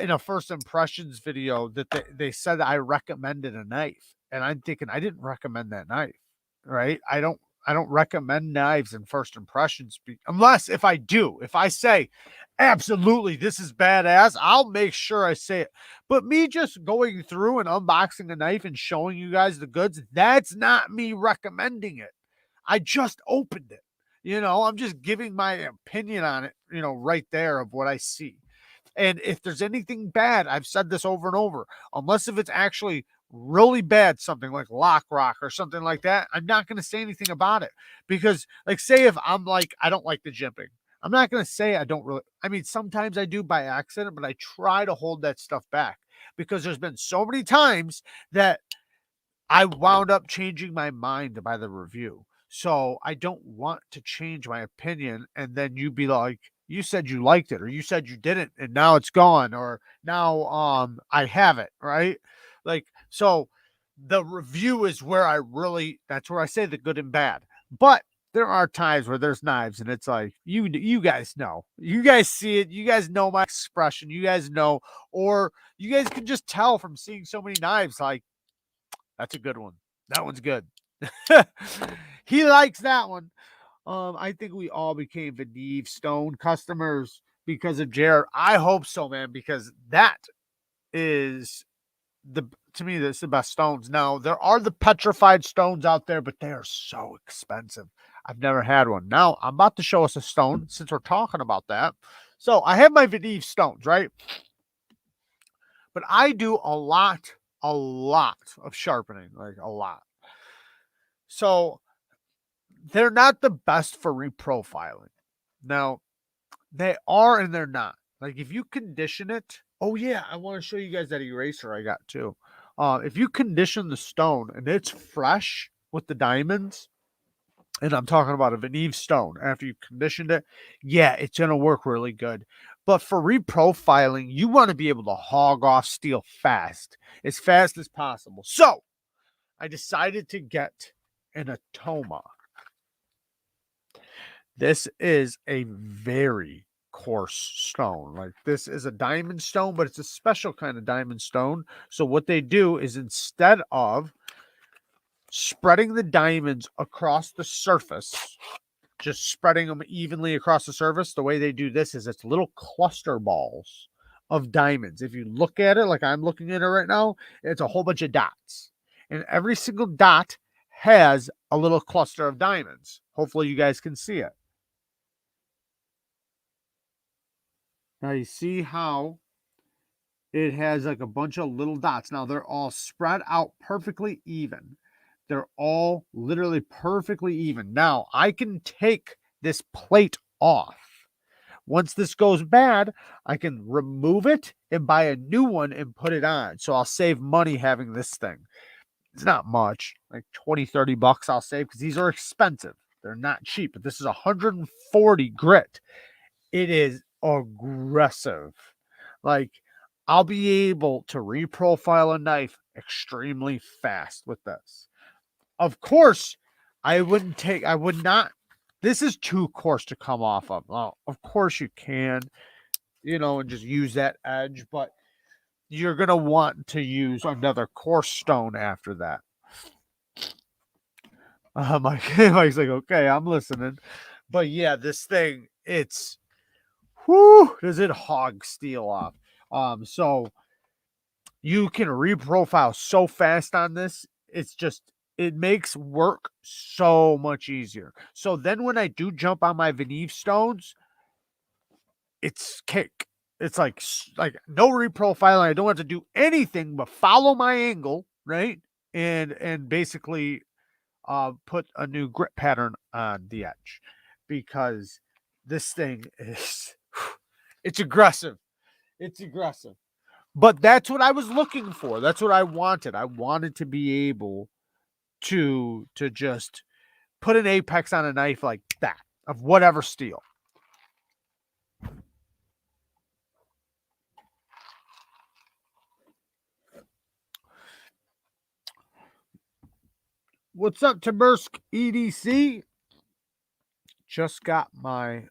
in a first impressions video that they said I recommended a knife. And I'm thinking I didn't recommend that knife, right? I don't recommend knives in first impressions, unless if I do, if I say absolutely this is badass, I'll make sure I say it. But me just going through and unboxing a knife and showing you guys the goods, that's not me recommending it. I just opened it. You know, I'm just giving my opinion on it, you know, right there of what I see. And if there's anything bad, I've said this over and over, unless if it's actually really bad, something like lock rock or something like that, I'm not going to say anything about it. Because, like, say if I'm like, I don't like the jimping, I'm not going to say I don't really, I mean, sometimes I do by accident, but I try to hold that stuff back, because there's been so many times that I wound up changing my mind by the review. So I don't want to change my opinion and then you be like, you said you liked it, or you said you didn't, and now it's gone, or now I have it, right? Like, so the review is where I really, that's where I say the good and bad. But there are times where there's knives and it's like, you guys know. You guys see it, you guys know my expression, you guys know, or you guys can just tell from seeing so many knives, like, that's a good one. That one's good. He likes that one. I think we all became Venevestone customers because of Jared. I hope so, man, because that is the, to me, that's the best stones. Now, there are the petrified stones out there, but they are so expensive. I've never had one. Now, I'm about to show us a stone since we're talking about that. So I have my Venev right? But I do a lot of sharpening, like a lot. So they're not the best for reprofiling. Now, they are and they're not. Like, if you condition it, oh yeah, I want to show you guys that eraser I got too. If you condition the stone and it's fresh with the diamonds, and I'm talking about a Veneve stone after you've conditioned it, yeah, it's going to work really good. But for reprofiling, you want to be able to hog off steel fast as possible. So I decided to get an Atoma. This is a very coarse stone. Like, this is a diamond stone, but it's a special kind of diamond stone. So what they do is, instead of spreading the diamonds across the surface, just spreading them evenly across the surface, the way they do this is it's little cluster balls of diamonds. If you look at it like I'm looking at it right now, it's a whole bunch of dots. And every single dot has a little cluster of diamonds. Hopefully you guys can see it. Now you see how it has like a bunch of little dots. Now they're all spread out perfectly even. They're all literally perfectly even. Now I can take this plate off. Once this goes bad, I can remove it and buy a new one and put it on. So I'll save money having this thing. It's not much, like 20, 30 bucks I'll save, because these are expensive. They're not cheap, but this is 140 grit. It is aggressive. Like, I'll be able to reprofile a knife extremely fast with this. Of course, I would not, this is too coarse to come off of. Well, of course you can, you know, and just use that edge, but you're going to want to use another coarse stone after that. Mike's like, okay, I'm listening. But yeah, this thing, it's, whoo, does it hog steel off. So you can reprofile so fast on this. It's just, it makes work so much easier. So then when I do jump on my Veneve stones, it's cake. It's like no reprofiling. I don't have to do anything but follow my angle, right? And basically put a new grip pattern on the edge, because this thing is, it's aggressive. It's aggressive. But that's what I was looking for. That's what I wanted. I wanted to be able to just put an apex on a knife like that. of whatever steel. What's up, Tabersk EDC? Just got my...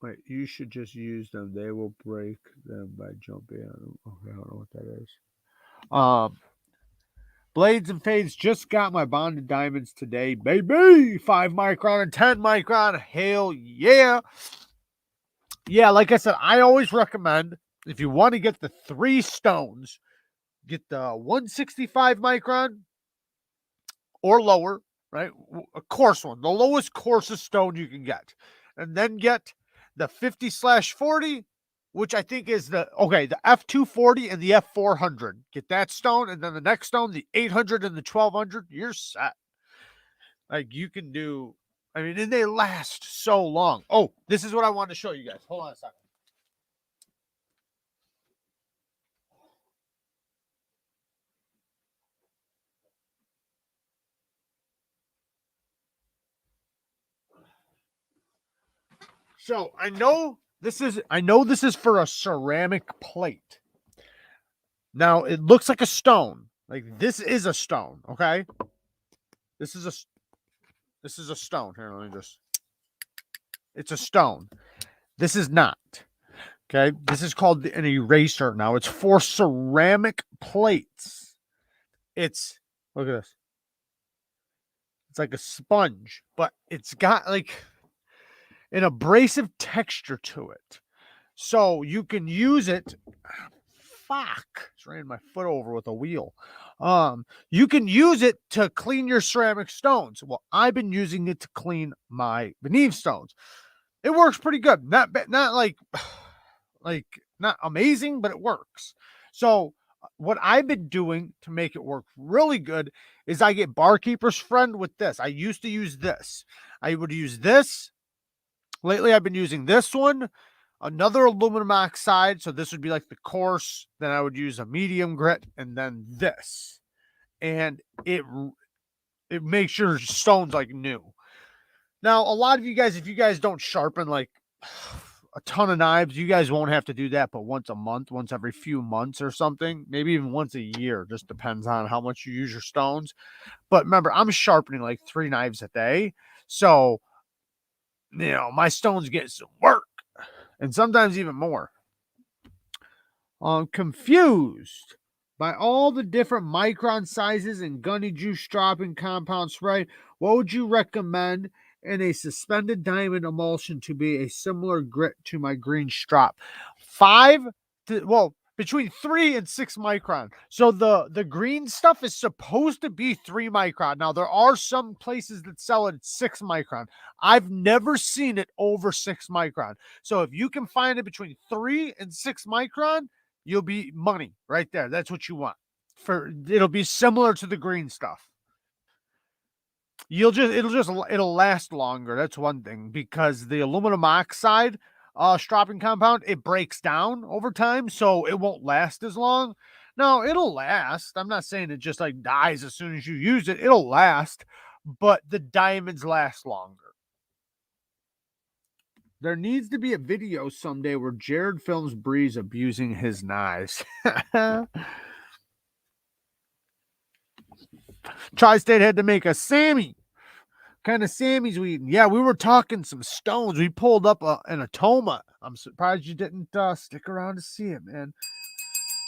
Wait, you should just use them. They will break them by jumping on them. Okay, I don't know what that is. Blades and Fades just got my bonded diamonds today, baby. 5 micron and 10 micron. Hell yeah. Yeah, like I said, I always recommend, if you want to get the 3 stones, get the 165 micron or lower, right? A coarse one, the lowest, coarsest stone you can get. And then get the 50/40, which I think is the F240 and the F400. Get that stone, and then the next stone, the 800 and the 1200. You're set. Like, you can do, I mean, and they last so long. Oh, this is what I wanted to show you guys. Hold on a second. So I know this is for a ceramic plate. Now it looks like a stone. Like, this is a stone, okay? This is a stone. Here, let me just. It's a stone. This is not. Okay? This is called an eraser. Now it's for ceramic plates. It's, look at this. It's like a sponge, but it's got like an abrasive texture to it. So you can use it. Fuck. Just ran my foot over with a wheel. You can use it to clean your ceramic stones. Well, I've been using it to clean my venev stones. It works pretty good. Not like not amazing, but it works. So what I've been doing to make it work really good is I get Barkeeper's Friend with this. I used to use this. I would use this. Lately, I've been using this one, another aluminum oxide. So this would be like the coarse. Then I would use a medium grit, and then this. And it makes your stones like new. Now, a lot of you guys, if you guys don't sharpen like a ton of knives, you guys won't have to do that, but once a month, once every few months or something, maybe even once a year, just depends on how much you use your stones. But remember, I'm sharpening like 3 knives a day. So, you know, my stones get some work, and sometimes even more. I'm confused by all the different micron sizes and gunny juice stropping compound spray. What would you recommend in a suspended diamond emulsion to be a similar grit to my green strop? Between 3 and 6 micron. So the green stuff is supposed to be 3 micron. Now, there are some places that sell it at 6 micron. I've never seen it over 6 micron. So if you can find it between 3 and 6 micron, you'll be money right there. That's what you want. It'll be similar to the green stuff. It'll last longer. That's one thing, because the aluminum oxide stropping compound, it breaks down over time, so it won't last as long. No, it'll last. I'm not saying it just like dies as soon as you use it. It'll last, but the diamonds last longer. There needs to be a video someday where Jared films Breeze abusing his knives. Tri-State had to make a Sammy. Kind of Sammys we eating. Yeah, we were talking some stones. We pulled up an Atoma. I'm surprised you didn't stick around to see it, man.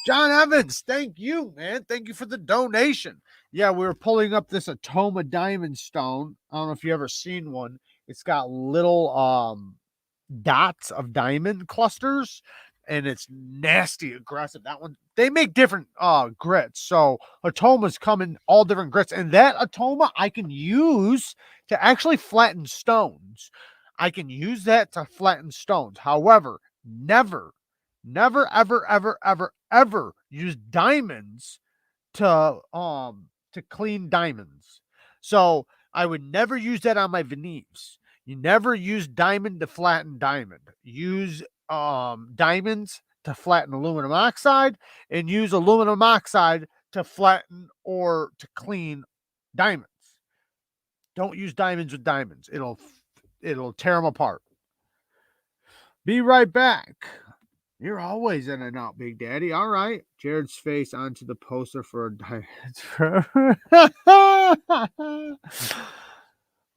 John Evans, thank you, man. Thank you for the donation. Yeah, we were pulling up this Atoma diamond stone. I don't know if you ever seen one. It's got little dots of diamond clusters, and it's nasty aggressive. That one, they make different grits. So Atomas come in all different grits, and that Atoma I can use to actually flatten stones. I can use that to flatten stones. However, never, ever use diamonds to clean diamonds. So I would never use that on my venevs. You never use diamond to flatten diamond. Use diamonds to flatten aluminum oxide, and use aluminum oxide to flatten or to clean diamonds. Don't use diamonds with diamonds. it'll tear them apart. Be right back. You're always in and out, Big Daddy. All right. Jared's face onto the poster for a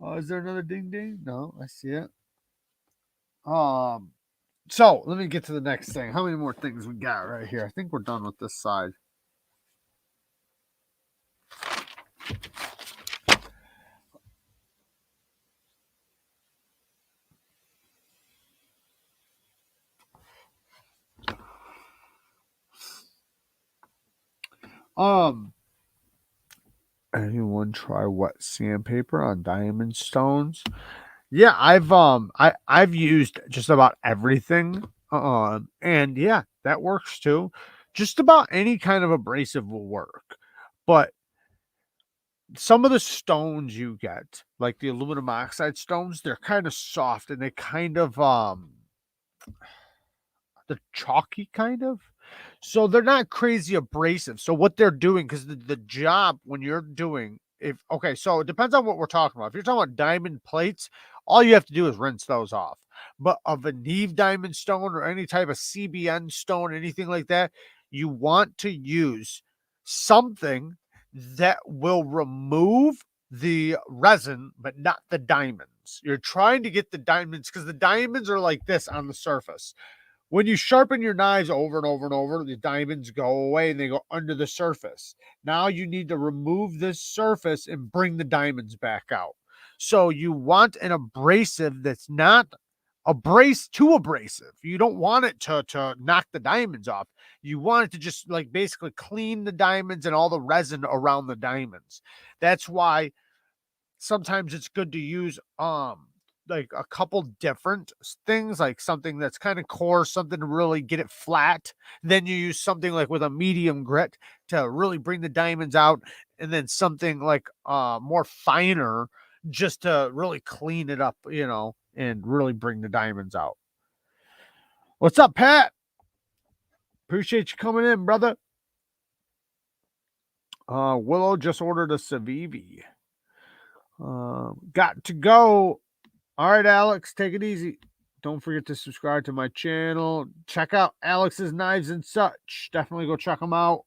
Oh, is there another ding ding? No, I see it. So let me get to the next thing. How many more things we got right here? I think we're done with this side. Anyone try wet sandpaper on diamond stones? Yeah, I've used just about everything. And yeah, that works too. Just about any kind of abrasive will work. But some of the stones you get, like the aluminum oxide stones, they're kind of soft and they kind of the chalky kind of. So they're not crazy abrasive. So what they're doing, because the job when you're doing, if okay, so it depends on what we're talking about. If you're talking about diamond plates, all you have to do is rinse those off. But a venev diamond stone or any type of CBN stone, anything like that, you want to use something that will remove the resin, but not the diamonds. You're trying to get the diamonds because the diamonds are like this on the surface. When you sharpen your knives over and over and over, the diamonds go away and they go under the surface. Now you need to remove this surface and bring the diamonds back out. So you want an abrasive that's not too abrasive. You don't want it to knock the diamonds off. You want it to just like basically clean the diamonds and all the resin around the diamonds. That's why sometimes it's good to use like a couple different things, like something that's kind of coarse, something to really get it flat. Then you use something like with a medium grit to really bring the diamonds out, and then something like more finer just to really clean it up, and really bring the diamonds out. What's up, Pat? Appreciate you coming in, brother. Willow just ordered a Civivi. Got to go. All right, Alex, take it easy. Don't forget to subscribe to my channel. Check out Alex's Knives and Such. Definitely go check them out.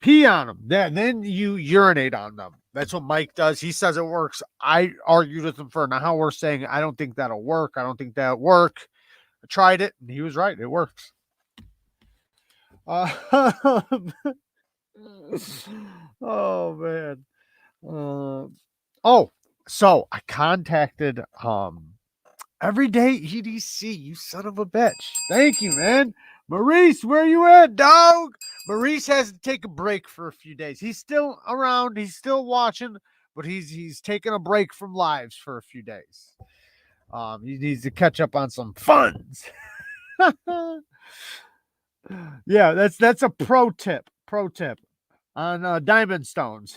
Pee on them. Then you urinate on them. That's what Mike does. He says it works. I argued with him for an hour saying, I don't think that'll work. I don't think that'll work. I tried it, and he was right. It works. Oh, man. So I contacted Everyday EDC, you son of a bitch. Thank you, man. Maurice, where you at, dog? Maurice has to take a break for a few days. He's still around, he's still watching, but he's taking a break from lives for a few days. He needs to catch up on some funds. Yeah, that's a pro tip on diamond stones.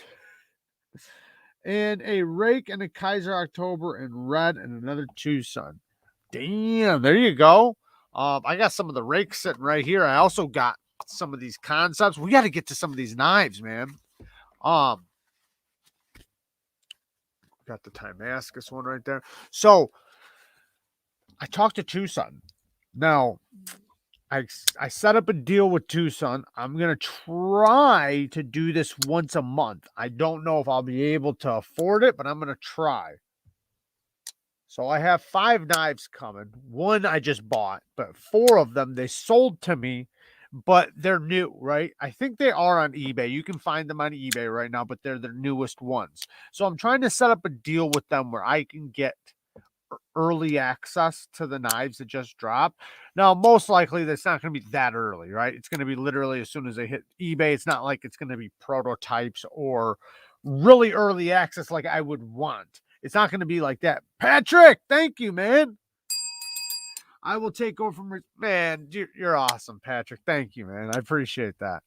And a rake and a Kaiser October in red and another Tucson. Damn, there you go. I got some of the rakes sitting right here. I also got some of these concepts. We got to get to some of these knives, man. Got the Damascus one right there. So I talked to Tucson. Now, I set up a deal with Tucson. I'm going to try to do this once a month. I don't know if I'll be able to afford it, but I'm going to try. So I have 5 knives coming. 1 I just bought, but 4 of them, they sold to me, but they're new, right? I think they are on eBay. You can find them on eBay right now, but they're the newest ones. So I'm trying to set up a deal with them where I can get early access to the knives that just dropped. Now, most likely that's not going to be that early, right? It's going to be literally as soon as they hit eBay. It's not like it's going to be prototypes or really early access like I would want. It's not going to be like that. Patrick, thank you, man. I will take over from man. You're awesome, Patrick. Thank you, man. I appreciate that.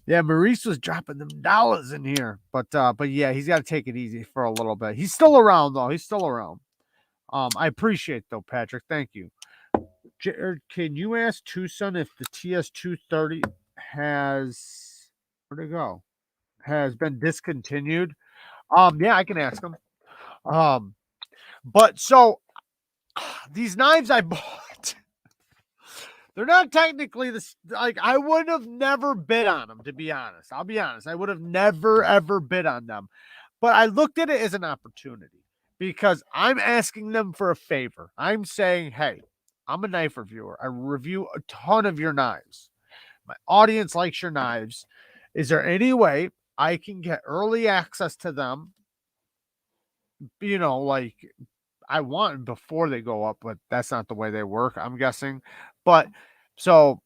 Yeah, Maurice was dropping them dollars in here, but yeah, he's got to take it easy for a little bit. He's still around though. He's still around. I appreciate though, Patrick. Thank you. Jared, can you ask Tucson if the TS230 has where'd it go? Has been discontinued? Yeah, I can ask him. But so these knives I bought, they're not technically this, like, I would have never bid on them, to be honest. I'll be honest. I would have never, ever bid on them. But I looked at it as an opportunity because I'm asking them for a favor. I'm saying, hey, I'm a knife reviewer. I review a ton of your knives. My audience likes your knives. Is there any way I can get early access to them? You know, like, I want before they go up, but that's not the way they work, I'm guessing. But so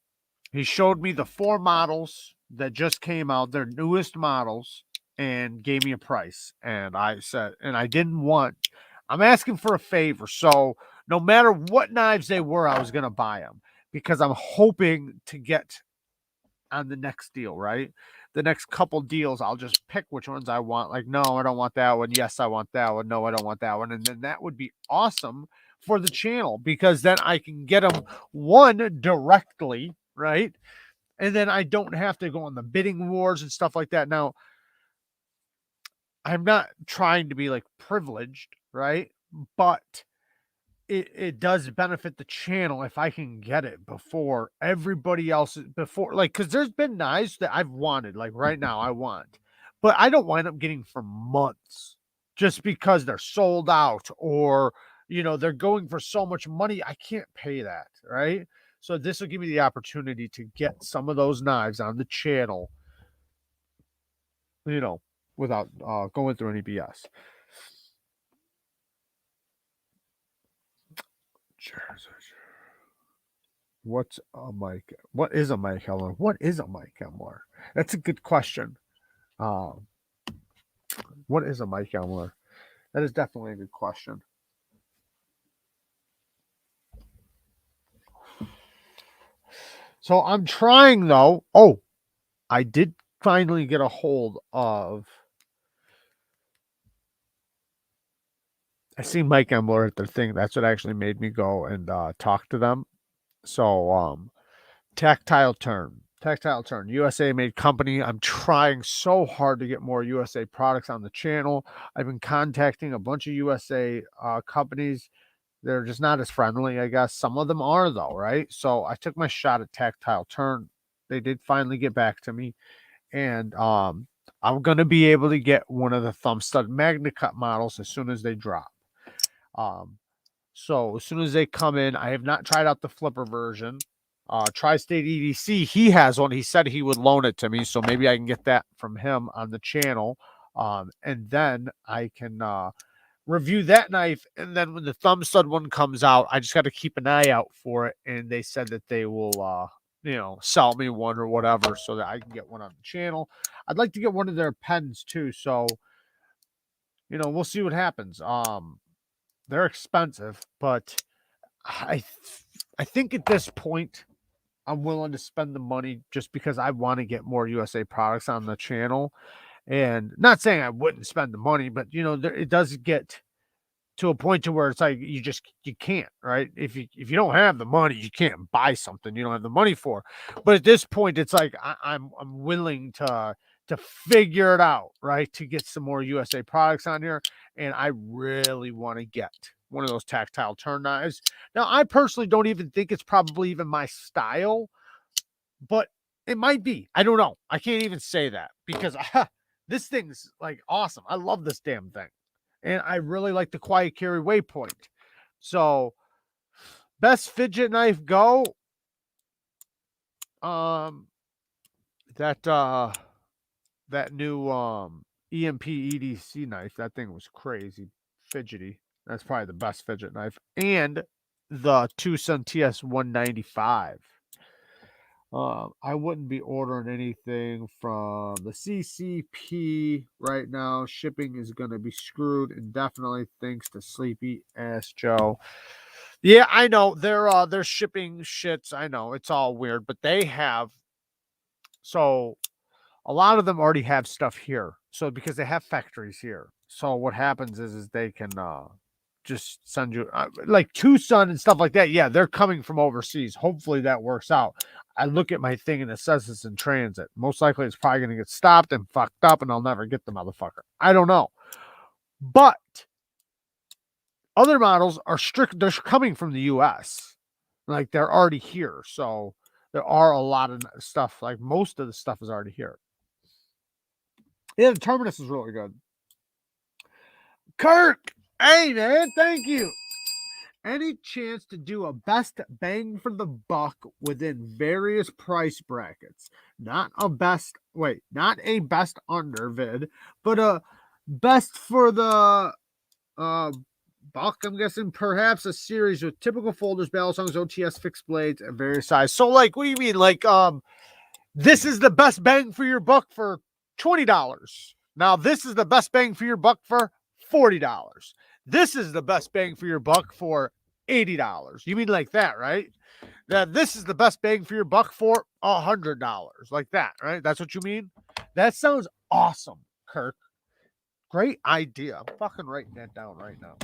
he showed me the 4 models that just came out, their newest models, and gave me a price. And I said, and I didn't want, I'm asking for a favor. So no matter what knives they were, I was going to buy them because I'm hoping to get on the next deal, right? The next couple deals, I'll just pick which ones I want. Like, no, I don't want that one. Yes, I want that one. No, I don't want that one. And then that would be awesome for the channel because then I can get them one directly, right? And then I don't have to go on the bidding wars and stuff like that. Now, I'm not trying to be like privileged, right? But it does benefit the channel if I can get it before everybody else, before, like, because there's been knives that I've wanted, like right now I want, but I don't wind up getting for months just because they're sold out or, you know, they're going for so much money. I can't pay that, right? So this will give me the opportunity to get some of those knives on the channel, you know, without going through any BS. What's a mic? What is a mic Emler? What is a mic Emler? That's a good question. What is a mic Emler? That is definitely a good question. So I'm trying though. Oh, I did finally get a hold of. I seen Mike Emler at their thing. That's what actually made me go and talk to them. So Tactile Turn, USA made company. I'm trying so hard to get more USA products on the channel. I've been contacting a bunch of USA companies. They're just not as friendly, I guess. Some of them are though, right? So I took my shot at Tactile Turn. They did finally get back to me, and I'm gonna be able to get one of the thumb stud Magna Cut models as soon as they drop. So as soon as they come in, I have not tried out the flipper version. Tri-State EDC, he has one. He said he would loan it to me, so maybe I can get that from him on the channel. And then I can review that knife. And then when the thumb stud one comes out, I just got to keep an eye out for it. And they said that they will, you know, sell me one or whatever so that I can get one on the channel. I'd like to get one of their pens too. So, you know, we'll see what happens. They're expensive, but I think at this point I'm willing to spend the money just because I want to get more USA products on the channel. And not saying I wouldn't spend the money, but you know, it does get to a point to where it's like you can't, right? If you don't have the money, you can't buy something you don't have the money for. But at this point, it's like I'm willing to figure it out, right? To get some more USA products on here. And I really want to get one of those Tactile Turn knives. Now, I personally don't even think it's probably even my style, but it might be. I don't know. I can't even say that because this thing's like awesome. I love this damn thing. And I really like the Quiet Carry Waypoint. So, best fidget knife go. That new EMP EDC knife. That thing was crazy fidgety. That's probably the best fidget knife. And the Tucson TS 195. I wouldn't be ordering anything from the CCP right now. Shipping is going to be screwed indefinitely thanks to Sleepy Ass Joe. Yeah, I know they're shipping shits. I know it's all weird, but they have, so a lot of them already have stuff here. So because they have factories here. So what happens is they can just send you like Tucson and stuff like that. Yeah, they're coming from overseas. Hopefully that works out. I look at my thing and it says it's in transit. Most likely it's probably going to get stopped and fucked up and I'll never get the motherfucker. I don't know. But Other models are they're coming from the US. Like they're already here. So there are a lot of stuff, like most of the stuff is already here. Yeah, the Terminus is really good. Kirk, hey man, thank you. Any chance to do a best bang for the buck within various price brackets? Not a best under vid, but a best for the buck, I'm guessing. Perhaps a series with typical folders, battle songs, OTS, fixed blades, and various size. So like, what do you mean? Like, this is the best bang for your buck for $20. Now this is the best bang for your buck for $40. This is the best bang for your buck for $80. You mean like that, right? That this is the best bang for your buck for $100, like that, right? That's what you mean? That sounds awesome, Kirk. Great idea. I'm fucking writing that down right now.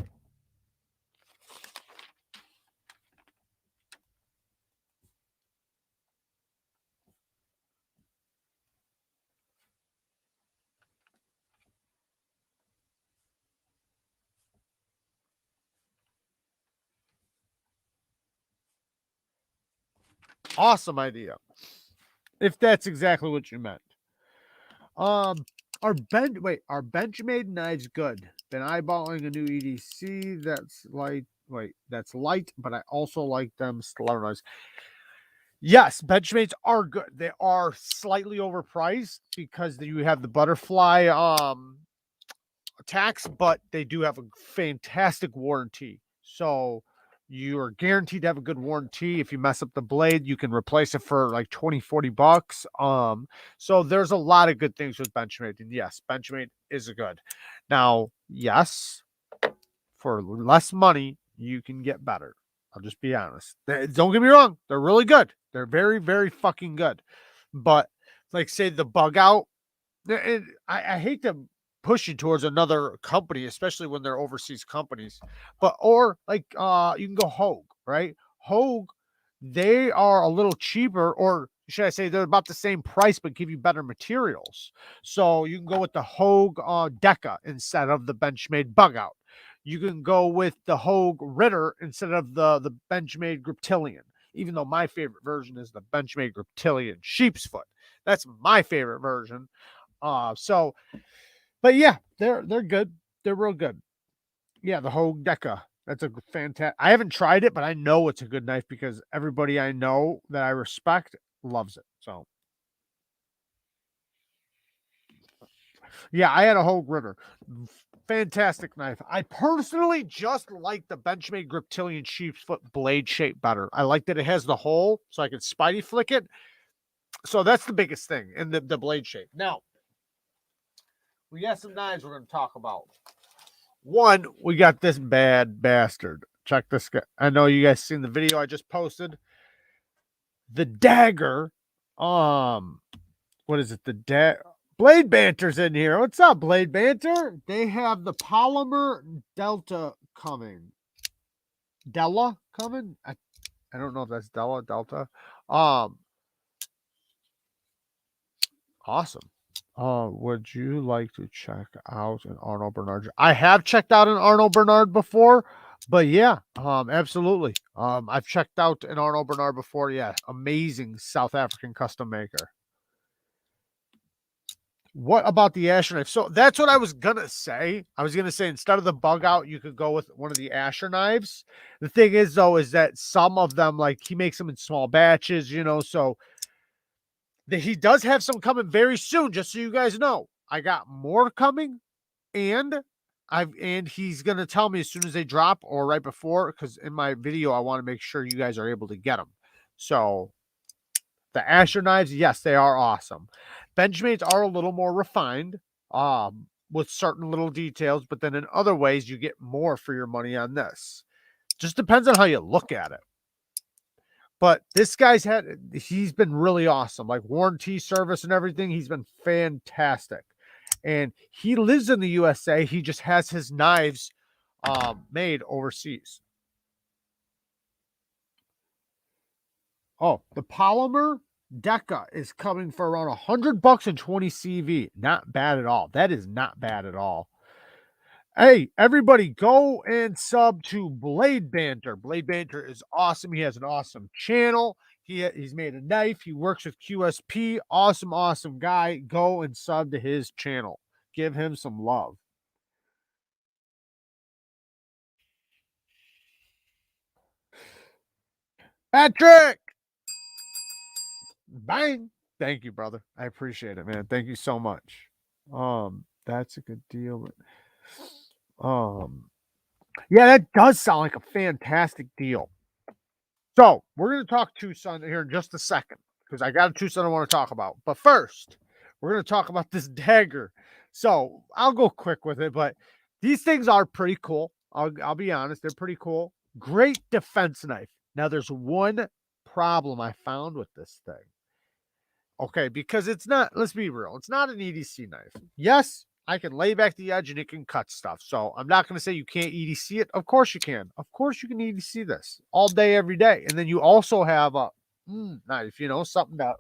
Awesome idea. If that's exactly what you meant. Are Benchmade knives good? Been eyeballing a new EDC that's light. That's light, but I also like them stiletto knives. Yes, Benchmades are good. They are slightly overpriced because you have the butterfly tax, but they do have a fantastic warranty. So you are guaranteed to have a good warranty. If you mess up the blade, you can replace it for like 20-40 bucks. So there's a lot of good things with Benchmade. And yes, Benchmade is good. Now, yes, for less money, you can get better. I'll just be honest. Don't get me wrong. They're really good. They're very, very fucking good. But like say the bug out, I hate to push you towards another company, especially when they're overseas companies. But or like you can go Hogue, right? Hogue, they are a little cheaper, or should I say they're about the same price but give you better materials. So you can go with the Hogue Deca instead of the Benchmade Bug Out. You can go with the Hogue Ritter instead of the Benchmade Griptilian. Even though my favorite version is the Benchmade Griptilian Sheep's Foot. That's my favorite version. But yeah, they're good. They're real good. Yeah, the Hogue Deca. That's a fantastic. I haven't tried it, but I know it's a good knife because everybody I know that I respect loves it. So yeah, I had a Hogue Ritter. Fantastic knife. I personally just like the Benchmade Griptilian Sheep's Foot blade shape better. I like that it has the hole so I can spidey flick it. So that's the biggest thing in the blade shape. Now, we got some knives we're going to talk about. One, we got this bad bastard. Check this guy. I know you guys seen the video I just posted. The dagger. What is it? Blade Banter's in here. What's up, Blade Banter? They have the polymer Delta coming. Della coming? I don't know if that's Delta. Awesome. Would you like to check out an Arnold Bernard? I have checked out an Arnold Bernard before, but yeah, absolutely. I've checked out an Arnold Bernard before. Yeah, amazing South African custom maker. What about the Asher knife? So that's what I was gonna say. I was gonna say instead of the bug out, you could go with one of the Asher knives. The thing is, though, is that some of them, like he makes them in small batches, so he does have some coming very soon, just so you guys know. I got more coming, and he's gonna tell me as soon as they drop or right before, because in my video I want to make sure you guys are able to get them. So the Asher knives, yes, they are awesome. Benchmade's are a little more refined, with certain little details, but then in other ways you get more for your money on this. Just depends on how you look at it. But this he's been really awesome. Like warranty service and everything. He's been fantastic. And he lives in the USA. He just has his knives made overseas. Oh, the polymer Deca is coming for around $100 and 20 CV. Not bad at all. That is not bad at all. Hey, everybody, go and sub to Blade Banter. Blade Banter is awesome. He has an awesome channel. He's made a knife. He works with QSP. Awesome, awesome guy. Go and sub to his channel. Give him some love. Patrick! Bang! Thank you, brother. I appreciate it, man. Thank you so much. That's a good deal. Yeah, that does sound like a fantastic deal. So we're going to talk Tucson here in just a second because I got a Tucson I want to talk about. But first, we're going to talk about this dagger. So I'll go quick with it, but these things are pretty cool. I'll be honest, they're pretty cool. Great defense knife. Now, there's one problem I found with this thing. Okay, because it's not, let's be real, it's not an EDC knife. Yes, I can lay back the edge and it can cut stuff. So I'm not going to say you can't EDC it. Of course you can. Of course you can EDC this all day, every day. And then you also have a knife, you know, something to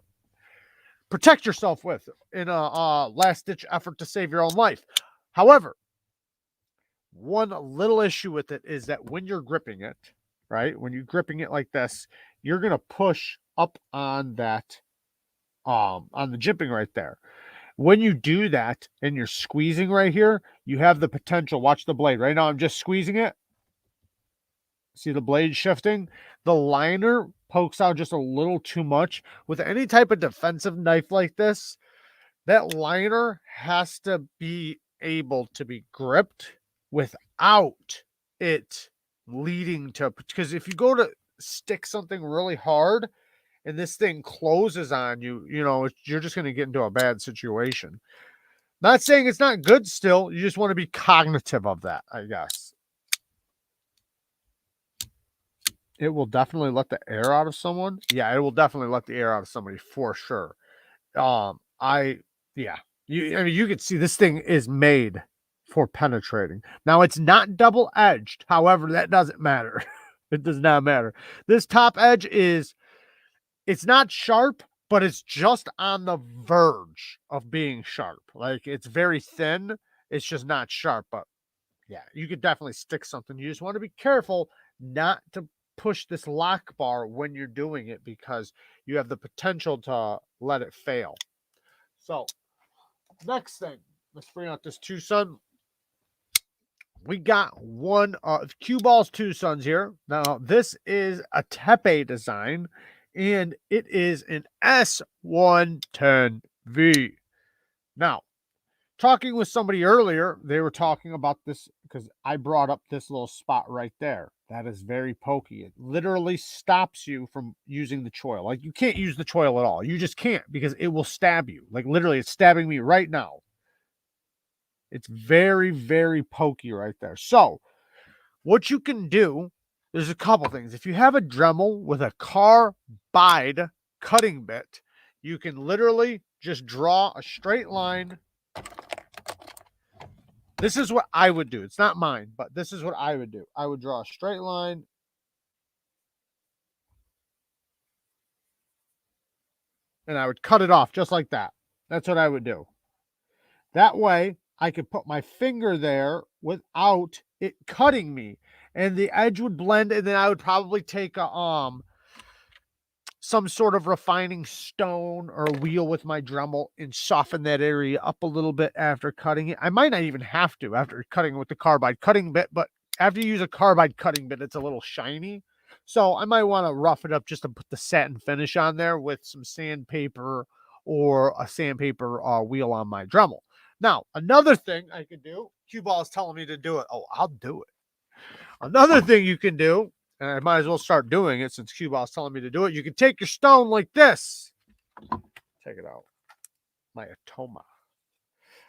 protect yourself with in a last ditch effort to save your own life. However, one little issue with it is that when you're gripping it, right, when you're gripping it like this, you're going to push up on that, on the jimping right there. When you do that and you're squeezing right here, you have the potential. Watch the blade. Right now, I'm just squeezing it. See the blade shifting? The liner pokes out just a little too much. With any type of defensive knife like this, that liner has to be able to be gripped without it leading to, because if you go to stick something really hard and this thing closes on you, you know, you're just going to get into a bad situation. Not saying it's not good still. You just want to be cognitive of that, I guess. It will definitely let the air out of someone. Yeah, it will definitely let the air out of somebody for sure. Yeah. I mean, you can see this thing is made for penetrating. Now, it's not double-edged. However, that doesn't matter. It does not matter. This top edge is, it's not sharp, but it's just on the verge of being sharp. Like, it's very thin. It's just not sharp, but yeah, you could definitely stick something. You just want to be careful not to push this lock bar when you're doing it because you have the potential to let it fail. So, next thing, let's bring out this Tucson. We got one Cue Balls Tucsons here. Now, this is a Tepe design, and it is an S110V. Now, talking with somebody earlier, they were talking about this because I brought up this little spot right there. That is very pokey. It literally stops you from using the choil. Like, you can't use the choil at all. You just can't because it will stab you. Like, literally, it's stabbing me right now. It's very, very pokey right there. So, what you can do, there's a couple things. If you have a Dremel with a carbide cutting bit, you can literally just draw a straight line. This is what I would do. It's not mine, but this is what I would do. I would draw a straight line. And I would cut it off just like that. That's what I would do. That way, I could put my finger there without it cutting me. And the edge would blend, and then I would probably take a some sort of refining stone or wheel with my Dremel and soften that area up a little bit after cutting it. I might not even have to after cutting with the carbide cutting bit, but after you use a carbide cutting bit, it's a little shiny. So I might want to rough it up just to put the satin finish on there with some sandpaper or a sandpaper wheel on my Dremel. Now, another thing I could do, Cue Ball is telling me to do it. Oh, I'll do it. Another thing you can do, and I might as well start doing it since Cue Ball is telling me to do it. You can take your stone like this. Check it out. My Atoma.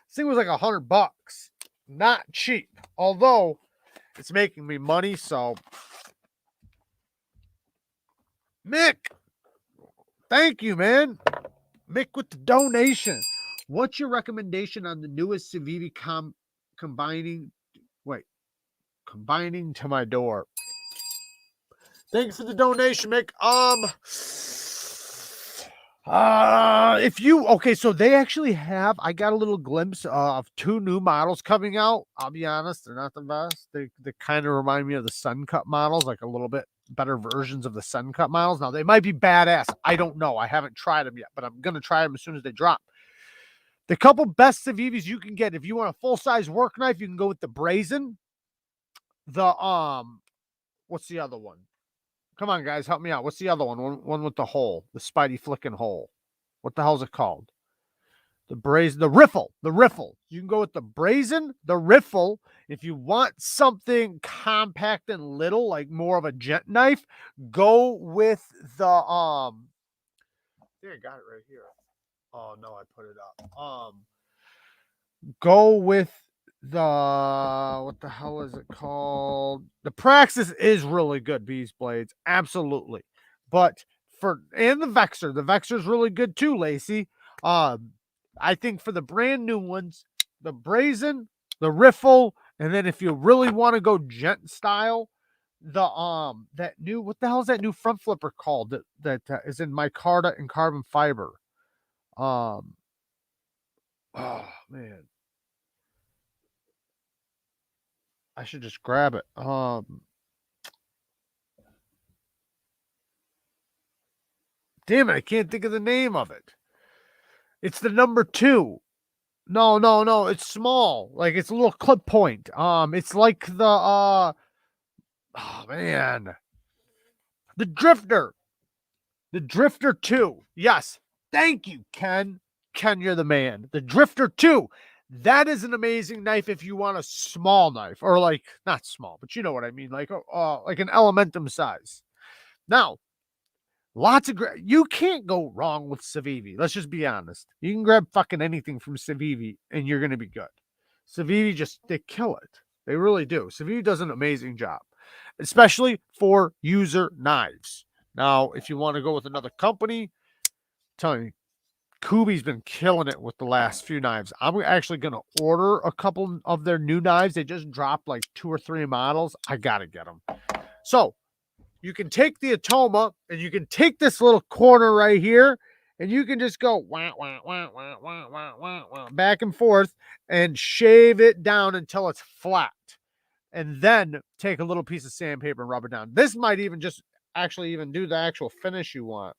This thing was like $100. Not cheap. Although it's making me money, so Mick, thank you, man. Mick with the donation. What's your recommendation on the newest Civivi combining to my door? Thanks for the donation, Mick. If you okay, so they actually have. I got a little glimpse of 2 new models coming out. I'll be honest, they're not the best. They kind of remind me of the Sun Cut models, like a little bit better versions of the Sun Cut models. Now they might be badass. I don't know. I haven't tried them yet, but I'm gonna try them as soon as they drop. The couple best Civivis you can get if you want a full size work knife, you can go with the Brazen. The what's the other one? Come on, guys, help me out. What's the other one? One with the hole, the Spidey flicking hole. What the hell's it called? The Brazen, the Riffle, the Riffle. You can go with the Brazen, the Riffle. If you want something compact and little, like more of a gent knife, go with the I think I got it right here. Oh no, I put it up. Go with the what the hell is it called? The Praxis is really good, Beast Blades, absolutely. But and the Vexor is really good too, Lacey. I think for the brand new ones, the Brazen, the Riffle, and then if you really want to go gent style, the that new what the hell is that new front flipper called that is in micarta and carbon fiber? Oh man. I should just grab it. Damn it, I can't think of the name of it. It's the number 2. No, it's small. Like it's a little clip point. It's like the oh man. The Drifter. The Drifter 2. Yes. Thank you, Ken. Ken, you're the man. The Drifter 2. That is an amazing knife if you want a small knife, or like not small, but you know what I mean, like an Elementum size. Now, lots of you can't go wrong with Civivi. Let's just be honest. You can grab fucking anything from Civivi and you're gonna be good. Civivi they kill it. They really do. Civivi does an amazing job, especially for user knives. Now, if you want to go with another company, tell me. Kubi's been killing it with the last few knives. I'm actually going to order a couple of their new knives. They just dropped like 2 or 3 models. I got to get them. So you can take the Atoma and you can take this little corner right here and you can just go wah, wah, wah, wah, wah, wah, wah, wah, back and forth and shave it down until it's flat. And then take a little piece of sandpaper and rub it down. This might even just actually even do the actual finish you want.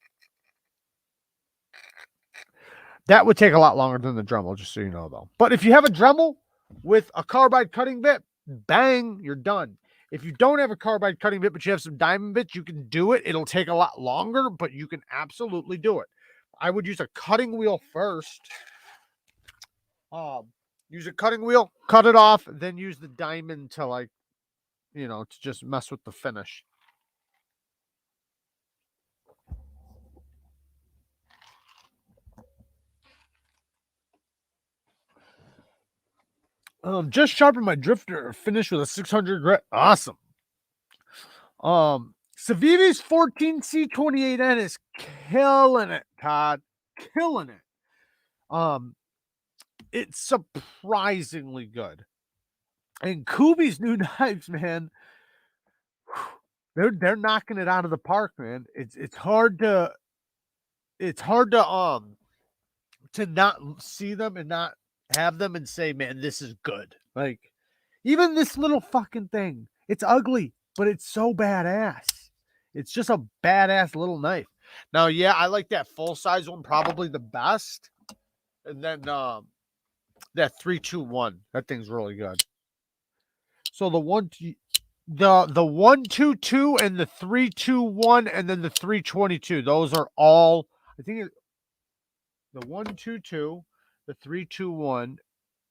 That would take a lot longer than the Dremel, just so you know, though. But if you have a Dremel with a carbide cutting bit, bang, you're done. If you don't have a carbide cutting bit, but you have some diamond bits, you can do it. It'll take a lot longer, but you can absolutely do it. I would use a cutting wheel first. Use a cutting wheel, cut it off, then use the diamond to to just mess with the finish. Just sharpened my drifter, finished with a 600 grit. Awesome. Civivi's 14C28N is killing it, Todd. Killing it. It's surprisingly good. And Kubi's new knives, man, they're knocking it out of the park, man. It's hard to not see them and not have them and say, man, this is good. Like, even this little fucking thing, it's ugly, but it's so badass. It's just a badass little knife. Now, yeah, I like that full size one probably the best. And then that 321, that thing's really good. So the 122 and the 321 and then the 322, those are all, I think the 122, the 321,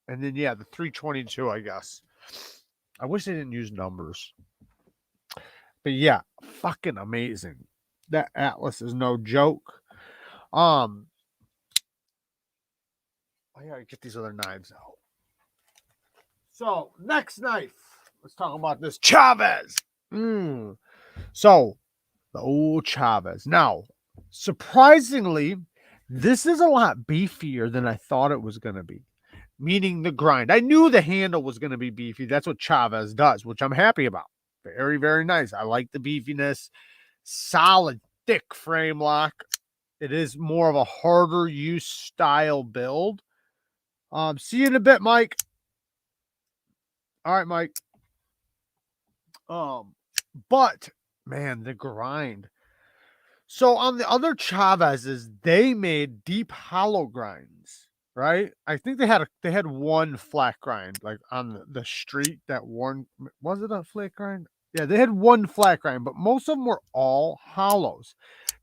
and then yeah, the 322, I guess. I wish they didn't use numbers. But yeah, fucking amazing. That Atlas is no joke. I gotta get these other knives out. So, next knife. Let's talk about this Chavez. So, the old Chavez. Now, surprisingly, this is a lot beefier than I thought it was going to be. Meaning the grind. I knew the handle was going to be beefy. That's what Chavez does, which I'm happy about. Very, very nice. I like the beefiness. Solid, thick frame lock. It is more of a harder use style build. See you in a bit, Mike. All right, Mike. But man, the grind. So on the other Chavez's, they made deep hollow grinds, right? I think they had one flat grind, like on the street. That one, was it a flat grind? Yeah, they had one flat grind, but most of them were all hollows.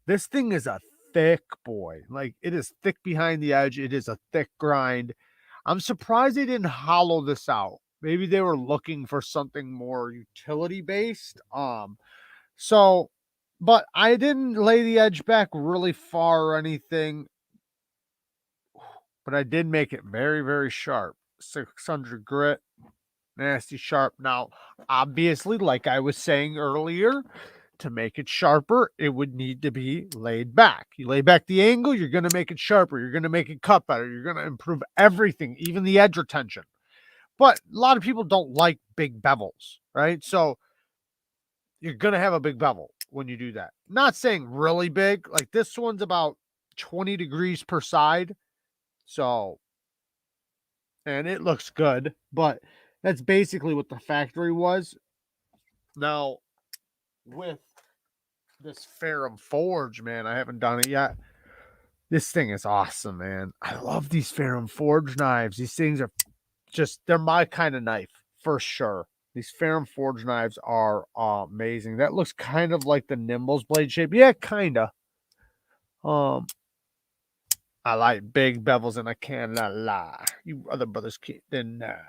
This thing is a thick boy. Like, it is thick behind the edge. It is a thick grind. I'm surprised they didn't hollow this out. Maybe they were looking for something more utility based. So, but I didn't lay the edge back really far or anything, but I did make it very, very sharp. 600 grit, nasty sharp. Now, obviously, like I was saying earlier, to make it sharper, it would need to be laid back. You lay back the angle, you're going to make it sharper. You're going to make it cut better. You're going to improve everything, even the edge retention. But a lot of people don't like big bevels, right? So you're going to have a big bevel when you do that. Not saying really big. Like, this one's about 20 degrees per side. So, and it looks good, but that's basically what the factory was. Now, with this Ferrum Forge, man, I haven't done it yet. This thing is awesome, man. I love these Ferrum Forge knives. These things are just, they're my kind of knife for sure. These Ferrum Forge knives are amazing. That looks kind of like the Nimble's blade shape. Yeah, kind of. I like big bevels and I cannot lie. You other brothers can't deny.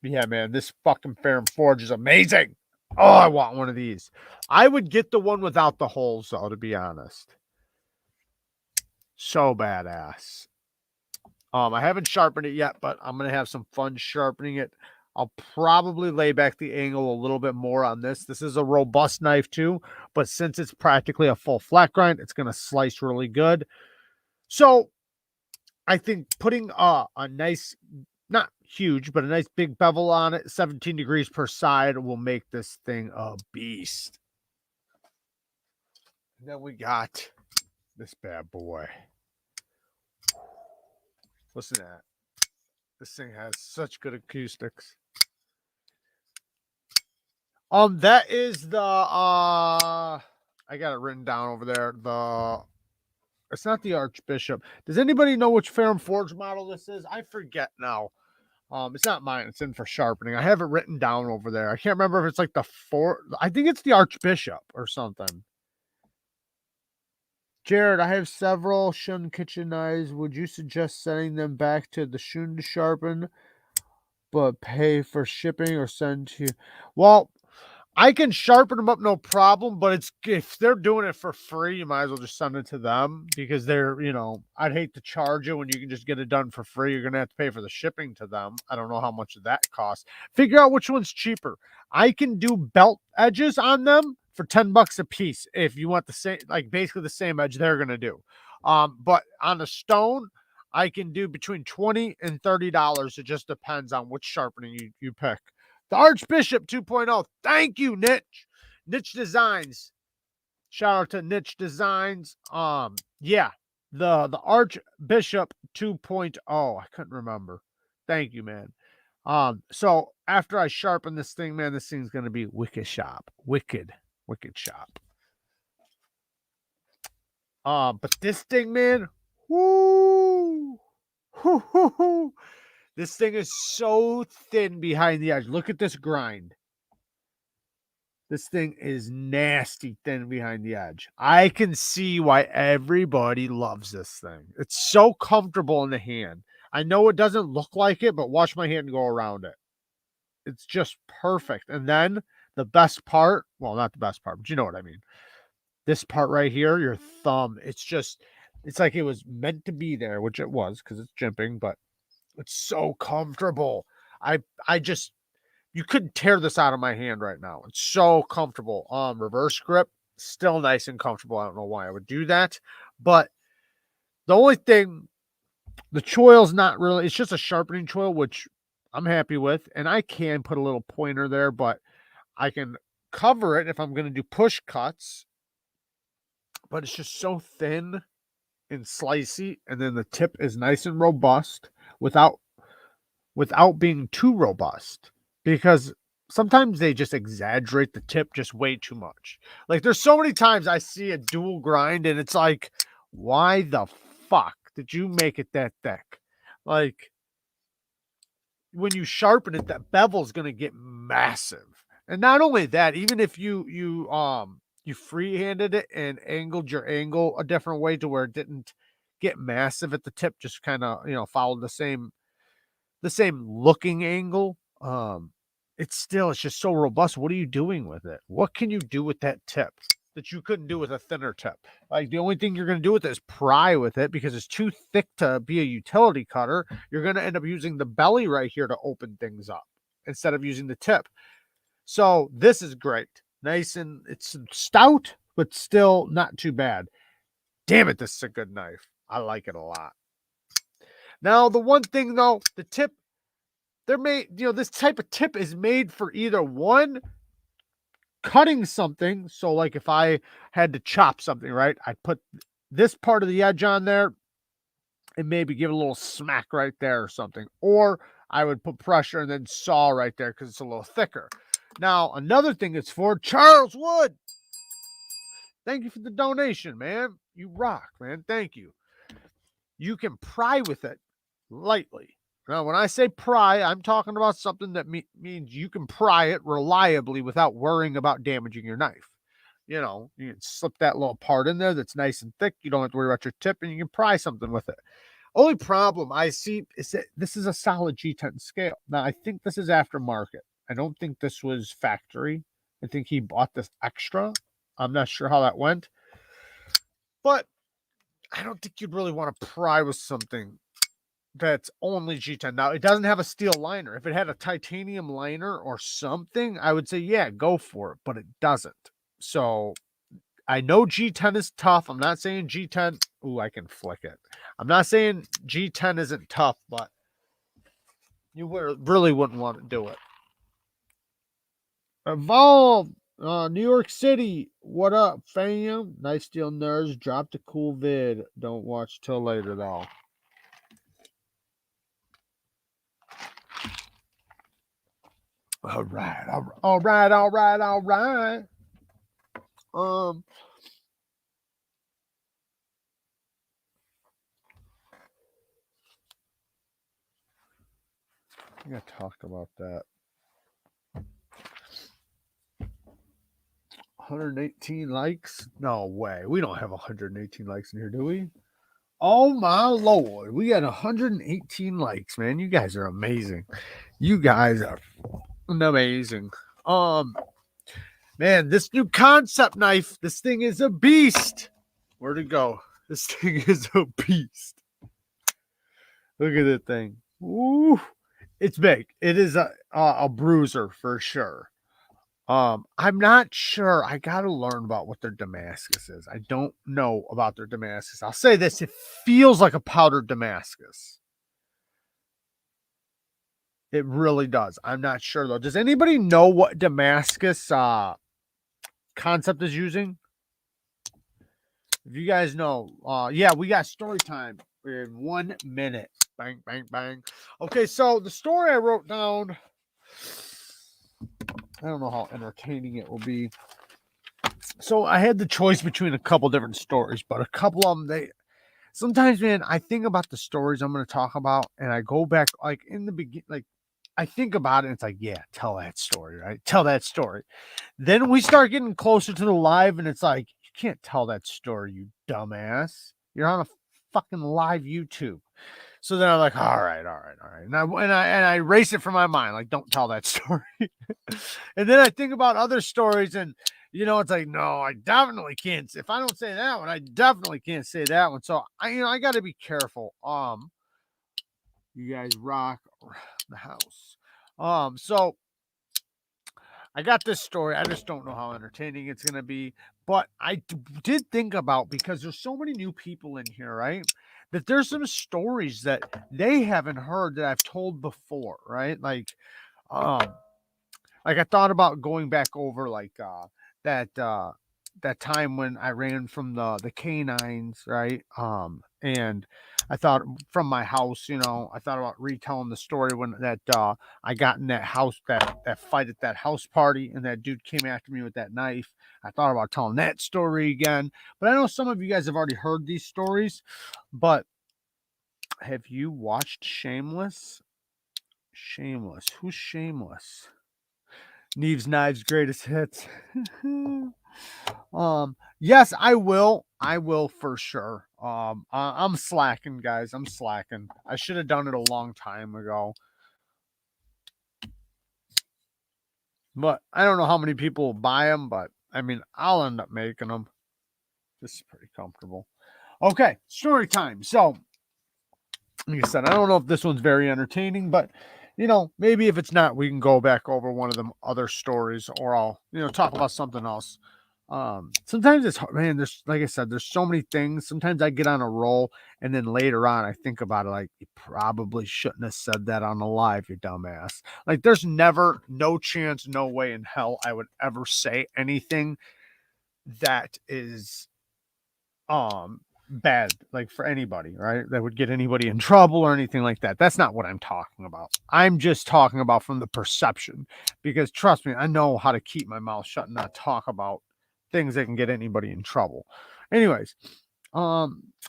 Yeah, man, this fucking Ferrum Forge is amazing. Oh, I want one of these. I would get the one without the holes, though, to be honest. So badass. I haven't sharpened it yet, but I'm going to have some fun sharpening it. I'll probably lay back the angle a little bit more on this. This is a robust knife too, but since it's practically a full flat grind, it's going to slice really good. So I think putting a nice, not huge, but a nice big bevel on it, 17 degrees per side, will make this thing a beast. And then we got this bad boy. Listen to that. This thing has such good acoustics. That is the I got it written down over there. It's not the Archbishop. Does anybody know which Ferrum Forge model this is? I forget now. It's not mine. It's in for sharpening. I have it written down over there. I can't remember if it's like the I think it's the Archbishop or something. Jared, I have several Shun kitchen knives. Would you suggest sending them back to the Shun to sharpen, but pay for shipping, or send to? Well, I can sharpen them up, no problem, but it's, if they're doing it for free, you might as well just send it to them, because they're, I'd hate to charge you when you can just get it done for free. You're going to have to pay for the shipping to them. I don't know how much that costs. Figure out which one's cheaper. I can do belt edges on them for $10 a piece if you want the same, like basically the same edge they're going to do. But on the stone, I can do between $20 and $30. It just depends on which sharpening you pick. The Archbishop 2.0. Thank you, Niche. Niche Designs. Shout out to Niche Designs. Yeah. The Archbishop 2.0. I couldn't remember. Thank you, man. So after I sharpen this thing, man, this thing's gonna be wicked sharp. Wicked sharp. But this thing, man, whoo. This thing is so thin behind the edge. Look at this grind. This thing is nasty thin behind the edge. I can see why everybody loves this thing. It's so comfortable in the hand. I know it doesn't look like it, but watch my hand go around it. It's just perfect. And then the best part, well, not the best part, but you know what I mean. This part right here, your thumb, it's like it was meant to be there, which it was because it's jimping, but it's so comfortable. You couldn't tear this out of my hand right now. It's so comfortable. Reverse grip, still nice and comfortable. I don't know why I would do that. But the only thing, the choil's not really, it's just a sharpening choil, which I'm happy with. And I can put a little pointer there, but I can cover it if I'm going to do push cuts. But it's just so thin. and slicey, and then the tip is nice and robust without being too robust, because sometimes they just exaggerate the tip just way too much. Like there's so many times I see a dual grind and it's like, why the fuck did you make it that thick? Like when you sharpen it, that bevel's going to get massive. And not only that, even if you freehanded it and angled your angle a different way to where it didn't get massive at the tip, just kind of, followed the same looking angle, it's just so robust. What are you doing with it? What can you do with that tip that you couldn't do with a thinner tip? Like the only thing you're going to do with it is pry with it, because it's too thick to be a utility cutter. You're going to end up using the belly right here to open things up instead of using the tip. So this is great. Nice, and it's stout, but still not too bad. Damn it, this is a good knife. I like it a lot. Now, the one thing though, the tip, they're made, this type of tip is made for either one, cutting something. So like if I had to chop something, right, I'd put this part of the edge on there and maybe give it a little smack right there or something. Or I would put pressure and then saw right there because it's a little thicker. Now, another thing it's for, Charles Wood. Thank you for the donation, man. You rock, man. Thank you. You can pry with it lightly. Now, when I say pry, I'm talking about something that means you can pry it reliably without worrying about damaging your knife. You can slip that little part in there that's nice and thick. You don't have to worry about your tip, and you can pry something with it. Only problem I see is that this is a solid G10 scale. Now, I think this is aftermarket. I don't think this was factory. I think he bought this extra. I'm not sure how that went. But I don't think you'd really want to pry with something that's only G10. Now, it doesn't have a steel liner. If it had a titanium liner or something, I would say, yeah, go for it. But it doesn't. So I know G10 is tough. I'm not saying G10. Ooh, I can flick it. I'm not saying G10 isn't tough, but you really wouldn't want to do it. Evolve, New York City. What up, fam? Nice Steel Nerds. Dropped a cool vid. Don't watch till later, though. All right. I gotta talk about that. 118 likes? No way. We don't have 118 likes in here, do we? Oh my lord. We got 118 likes, man. You guys are amazing. You guys are amazing. Man, this new concept knife, this thing is a beast. Where'd it go? This thing is a beast. Look at that thing. Ooh, it's big. It is a bruiser for sure. I'm not sure. I gotta learn about what their Damascus is. I don't know about their Damascus. I'll say this: it feels like a powdered Damascus. It really does. I'm not sure though. Does anybody know what Damascus concept is using? If you guys know, yeah, we got story time in 1 minute. Bang, bang, bang. Okay, so the story I wrote down, I don't know how entertaining it will be. So I had the choice between a couple different stories, but a couple of them, sometimes, man, I think about the stories I'm going to talk about, and I go back, like in the beginning, like I think about it, and it's like, yeah, tell that story, right? Tell that story. Then we start getting closer to the live, and it's like, you can't tell that story, you dumbass. You're on a fucking live YouTube. So then I'm like, all right. And I erase it from my mind. Like, don't tell that story. And then I think about other stories, and it's like, no, I definitely can't. If I don't say that one, I definitely can't say that one. So I got to be careful. You guys rock the house. So I got this story. I just don't know how entertaining it's going to be. But I did think about, because there's so many new people in here, right? That there's some stories that they haven't heard that I've told before, right? Like I thought about going back over like that that time when I ran from the canines, right? And I thought from my house, you know, I thought about retelling the story when that I got in that house, that fight at that house party, and that dude came after me with that knife. I thought about telling that story again, but I know some of you guys have already heard these stories. But have you watched Shameless? Shameless. Who's Shameless? Neevesknives greatest hits. Yes, I will. I will for sure. I'm slacking, guys. I'm slacking. I should have done it a long time ago. But I don't know how many people will buy them, but I mean, I'll end up making them. This is pretty comfortable. Okay, story time. So, like I said, I don't know if this one's very entertaining, but you know, maybe if it's not, we can go back over one of them other stories, or I'll, you know, talk about something else. Sometimes it's hard, man. There's, like I said, there's so many things. Sometimes I get on a roll, and then later on I think about it, like, you probably shouldn't have said that on the live, you dumbass. Like, there's never, no chance, no way in hell I would ever say anything that is bad, like, for anybody, right? That would get anybody in trouble or anything like that. That's not what I'm talking about. I'm just talking about from the perception, because trust me, I know how to keep my mouth shut and not talk about things that can get anybody in trouble. Anyways,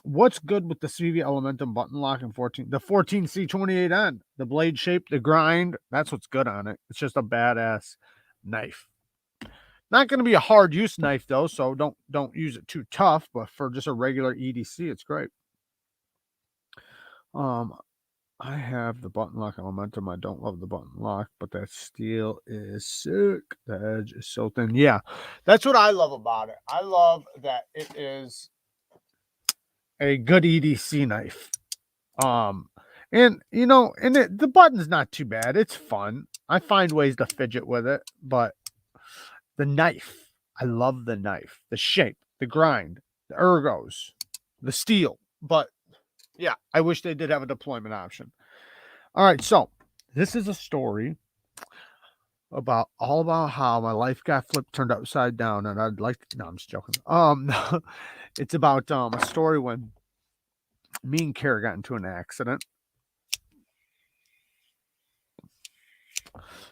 what's good with the CV Elementum button lock and 14, the 14C28N, the blade shape, the grind, that's what's good on it. It's just a badass knife. Not going to be a hard use knife though, so don't use it too tough, but for just a regular EDC, it's great. I have the button lock Elementum. I don't love the button lock, but that steel is sick. The edge is so thin. Yeah, that's what I love about it. I love that it is a good EDC knife. And you know, and the button's not too bad. It's fun. I find ways to fidget with it, but the knife, I love the knife, the shape, the grind, the ergos, the steel. But yeah, I wish they did have a deployment option. All right, so this is a story about how my life got flipped, turned upside down, and I'd like to, no, I'm just joking. It's about a story when me and Kara got into an accident.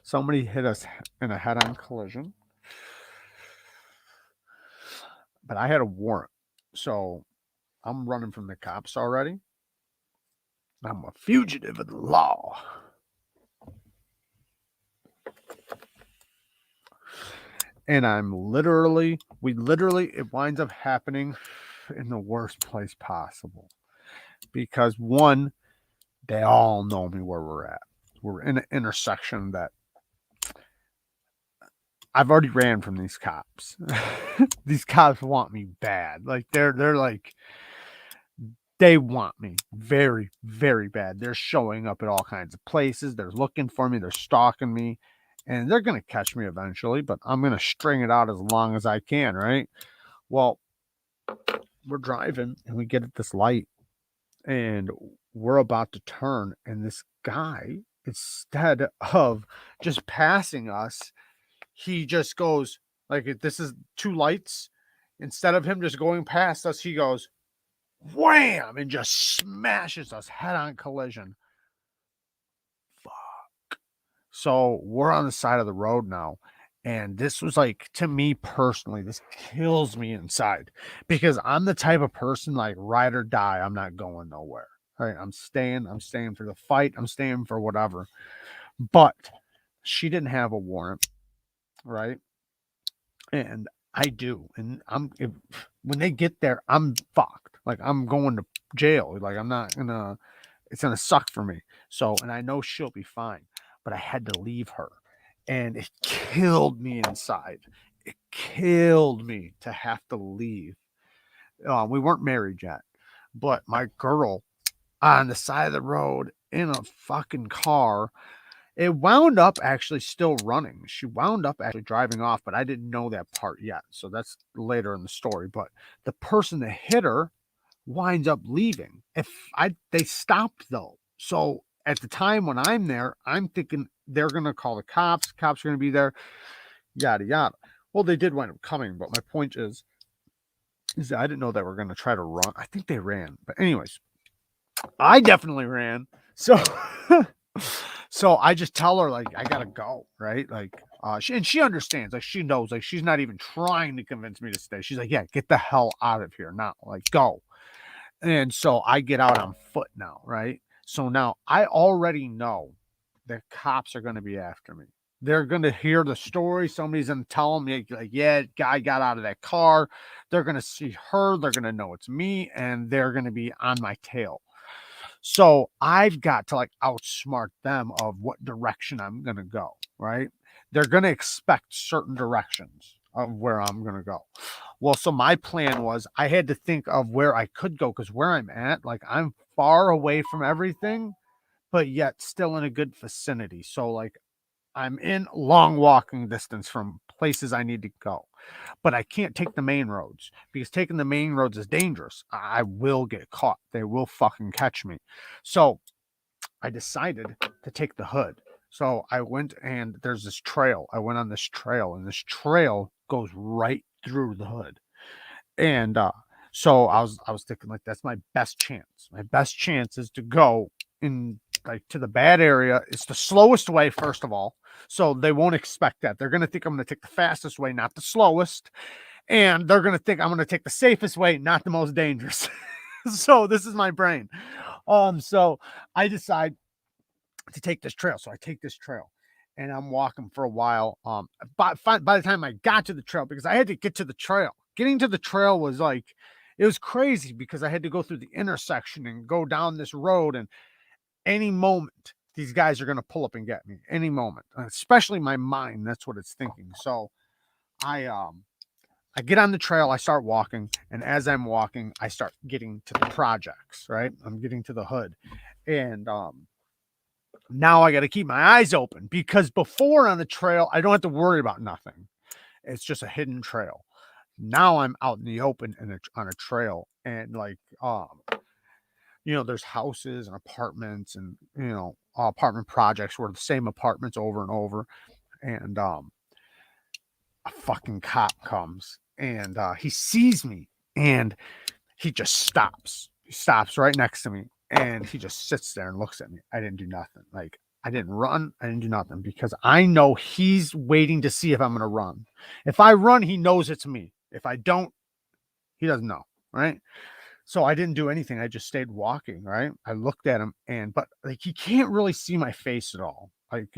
Somebody hit us in a head-on collision, but I had a warrant, so I'm running from the cops already. I'm a fugitive of the law. And it winds up happening in the worst place possible. Because one, they all know me where we're at. We're in an intersection that I've already ran from these cops. These cops want me bad. Like they're like, they want me very, very bad. They're showing up at all kinds of places. They're looking for me. They're stalking me. And they're going to catch me eventually, but I'm going to string it out as long as I can, right? Well, we're driving and we get at this light and we're about to turn. And this guy, instead of just passing us, he just goes, like, this is two lights. Instead of him just going past us, he goes, wham, and just smashes us head-on collision. Fuck. So we're on the side of the road now. And this was like, to me personally, this kills me inside, because I'm the type of person, like, ride or die. I'm not going nowhere. All right. I'm staying for the fight. I'm staying for whatever. But she didn't have a warrant. Right. And I do. And when they get there, I'm fucked. Like, I'm going to jail. Like, I'm not gonna, it's gonna suck for me. So, and I know she'll be fine, but I had to leave her. And it killed me inside. It killed me to have to leave. We weren't married yet, but my girl on the side of the road in a fucking car, it wound up actually still running. She wound up actually driving off, but I didn't know that part yet. So that's later in the story. But the person that hit her winds up leaving. They stopped though. So at the time when I'm there, I'm thinking they're going to call the cops. Cops are going to be there, yada, yada. Well, they did wind up coming, but my point is that I didn't know they were going to try to run. I think they ran. But anyways, I definitely ran. So so I just tell her, like, I gotta go, right? Like, she understands, like, she knows, like, she's not even trying to convince me to stay. She's like, yeah, get the hell out of here now, like, go. And so I get out on foot now, right? So now I already know that cops are going to be after me. They're going to hear the story. Somebody's going to tell them, like, yeah, guy got out of that car. They're going to see her. They're going to know it's me, and they're going to be on my tail. So I've got to, like, outsmart them of what direction I'm going to go, right? They're going to expect certain directions of where I'm going to go. Well, so my plan was I had to think of where I could go, because where I'm at, like, I'm far away from everything, but yet still in a good vicinity. So, like, I'm in long walking distance from places I need to go, but I can't take the main roads, because taking the main roads is dangerous. I will get caught. They will fucking catch me. So I decided to take the hood. So I went, and there's this trail. I went on this trail, and this trail goes right through the hood. And so I was thinking, like, that's my best chance. My best chance is to go in, like, to the bad area. It's the slowest way, first of all. So they won't expect that. They're gonna think I'm gonna take the fastest way, not the slowest. And they're gonna think I'm gonna take the safest way, not the most dangerous. So this is my brain. So I decide to take this trail. So I take this trail, and I'm walking for a while. By the time I got to the trail, because I had to get to the trail, getting to the trail was like, it was crazy, because I had to go through the intersection and go down this road, and any moment these guys are going to pull up and get me, any moment, especially my mind. That's what it's thinking. So I get on the trail, I start walking, and as I'm walking, I start getting to the projects, right? I'm getting to the hood, and now I got to keep my eyes open, because before on the trail, I don't have to worry about nothing. It's just a hidden trail. Now I'm out in the open and on a trail, and, like, there's houses and apartments, and, apartment projects where the same apartments over and over. And a fucking cop comes, and he sees me, and he just stops. He stops right next to me, and he just sits there and looks at me. I didn't do nothing. Like, I didn't run. I didn't do nothing, because I know he's waiting to see if I'm going to run. If I run, he knows it's me. If I don't, he doesn't know, right? So I didn't do anything. I just stayed walking, right? I looked at him, but, like, he can't really see my face at all. Like,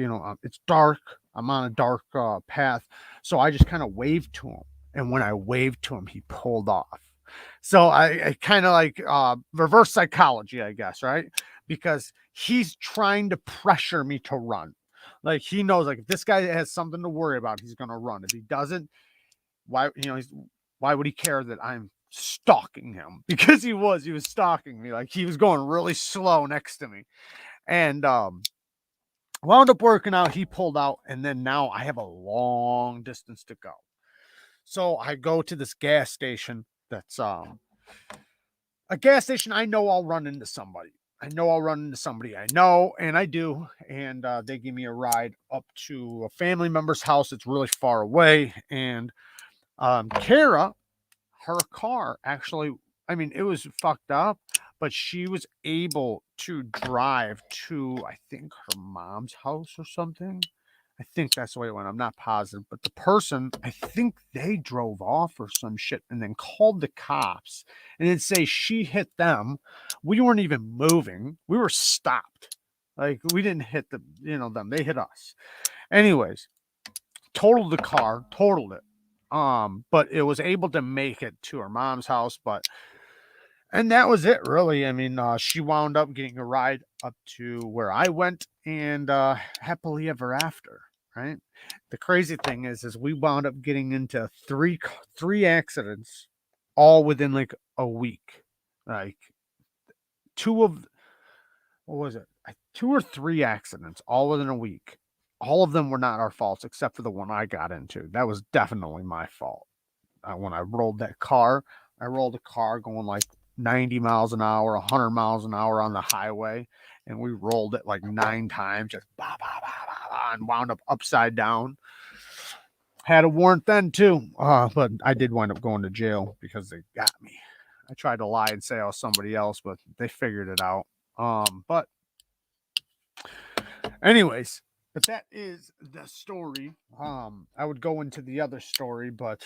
it's dark. I'm on a dark path. So I just kind of waved to him. And when I waved to him, he pulled off. So I kind of, like, reverse psychology, I guess, right? Because he's trying to pressure me to run. Like, he knows, like, if this guy has something to worry about, he's going to run. If he doesn't, why would he care that I'm stalking him? Because he was stalking me. Like, he was going really slow next to me, and wound up working out. He pulled out, and then now I have a long distance to go. So I go to this gas station. That's a gas station. I know I'll run into somebody. I know, and I do. And they give me a ride up to a family member's house. It's really far away. And Kara, her car actually, I mean, it was fucked up, but she was able to drive to, I think, her mom's house or something. I think that's the way it went. I'm not positive, but the person, I think they drove off or some shit, and then called the cops, and then say she hit them. We weren't even moving. We were stopped. Like, we didn't hit them. They hit us. Anyways, totaled the car, totaled it. But it was able to make it to her mom's house, and that was it, really. I mean, she wound up getting a ride up to where I went, and happily ever after, right? The crazy thing is we wound up getting into three accidents, all within, like, a week. Like, what was it? 2 or 3 accidents, all within a week. All of them were not our faults, except for the one I got into. That was definitely my fault. When I rolled that car, I rolled a car going like 90 miles an hour, 100 miles an hour on the highway, and we rolled it like 9 times, just bah, bah, bah, bah, bah, and wound up upside down. Had a warrant then too, but I did wind up going to jail because they got me. I tried to lie and say I was somebody else, but they figured it out. But anyways, but that is the story. I would go into the other story, but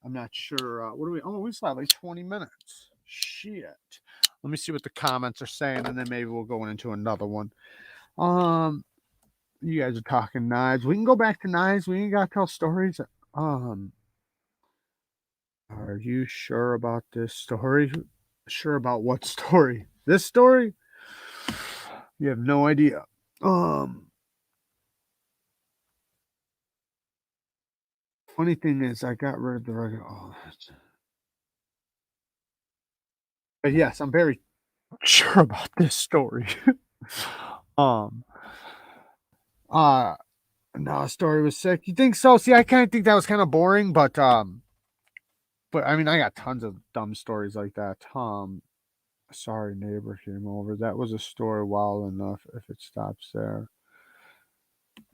I'm not sure. What do we? Oh, we still have like 20 minutes. Shit. Let me see what the comments are saying, and then maybe we'll go into another one. You guys are talking knives. We can go back to knives. We ain't got to tell stories. Are you sure about this story? Sure about what story? This story? You have no idea. Funny thing is, I got rid of the regular. Oh, but yes, I'm very sure about this story. um, no, a story was sick. You think so? See, I kind of think that was kind of boring, but I mean, I got tons of dumb stories like that. Sorry, neighbor came over. That was a story wild enough. If it stops there,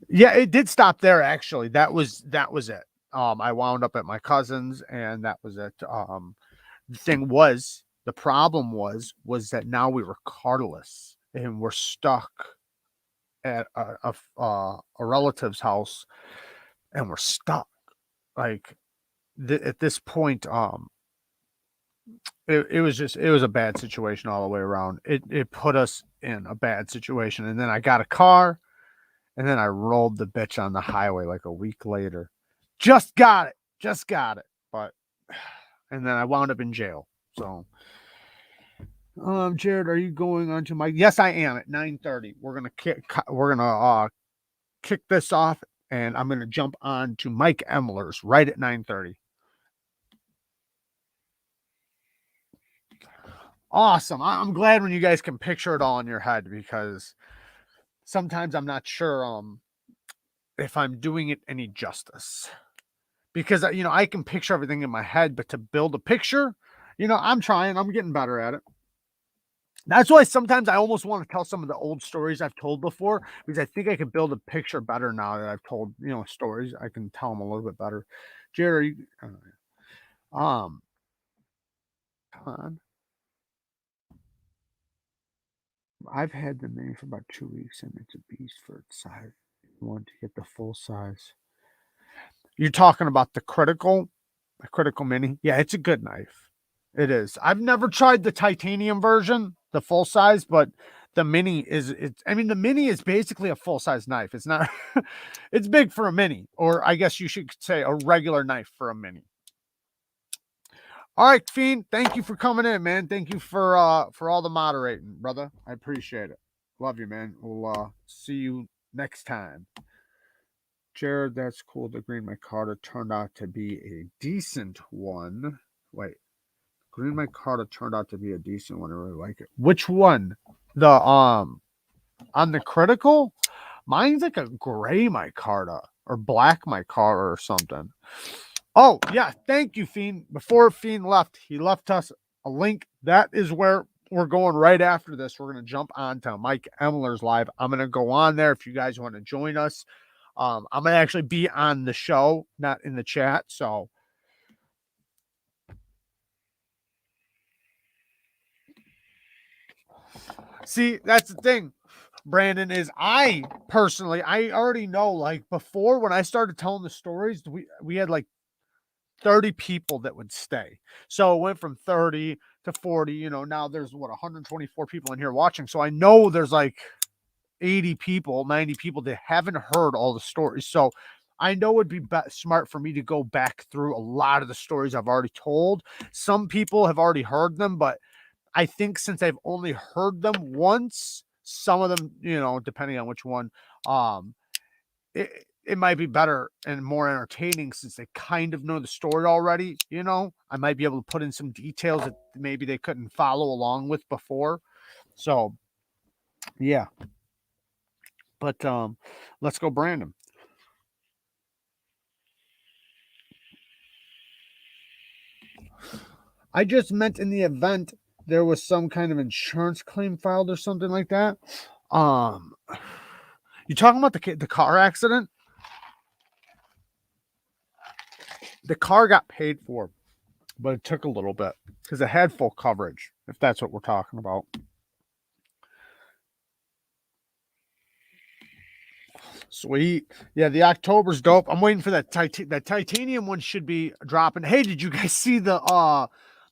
yeah, it did stop there. Actually, that was it. I wound up at my cousin's, and that was it. The problem was that now we were carless and we're stuck at a relative's house, and we're stuck. Like at this point, it was a bad situation all the way around. It put us in a bad situation, and then I got a car, and then I rolled the bitch on the highway like a week later. Just got it, but and then I wound up in jail. So. Jared, are you going on to my? Yes, I am at 9:30. We're gonna kick this off, and I'm gonna jump on to Mike Emler's right at 9:30. Awesome. I'm glad when you guys can picture it all in your head, because sometimes I'm not sure if I'm doing it any justice, because I can picture everything in my head, but to build a picture, I'm trying. I'm getting better at it. That's why sometimes I almost want to tell some of the old stories I've told before, because I think I can build a picture better now that I've told, stories. I can tell them a little bit better. Jerry, come on. I've had the mini for about 2 weeks, and it's a beast for its size. You want to get the full size. You're talking about the critical mini? Yeah, it's a good knife. It is. I've never tried the titanium version, the full size, but the mini the mini is basically a full size knife. It's not, it's big for a mini, or I guess you should say a regular knife for a mini. All right, Fiend, thank you for coming in, man. Thank you for all the moderating, brother. I appreciate it. Love you, man. We'll see you next time. Jared, that's cool. The green micarta turned out to be a decent one. Wait. Green micarta turned out to be a decent one. I really like it. Which one? The on the critical? Mine's like a gray micarta or black micarta or something. Oh, yeah. Thank you, Fiend. Before Fiend left, he left us a link. That is where we're going right after this. We're going to jump on to Mike Emler's live. I'm going to go on there if you guys want to join us. I'm going to actually be on the show, not in the chat. So, see, that's the thing, Brandon, is I already know, like, before when I started telling the stories, we had like 30 people that would stay. So it went from 30 to 40, now there's 124 people in here watching. So I know there's like 80 people, 90 people that haven't heard all the stories. So I know it'd be smart for me to go back through a lot of the stories I've already told. Some people have already heard them, but I think since I've only heard them once, some of them, depending on which one, it might be better and more entertaining since they kind of know the story already. I might be able to put in some details that maybe they couldn't follow along with before. So, yeah. But let's go, Brandon. I just meant in the event there was some kind of insurance claim filed or something like that. You talking about the car accident? The car got paid for, but it took a little bit because it had full coverage, if that's what we're talking about. Sweet. Yeah, the October's dope. I'm waiting for that titanium one should be dropping. Hey, did you guys see the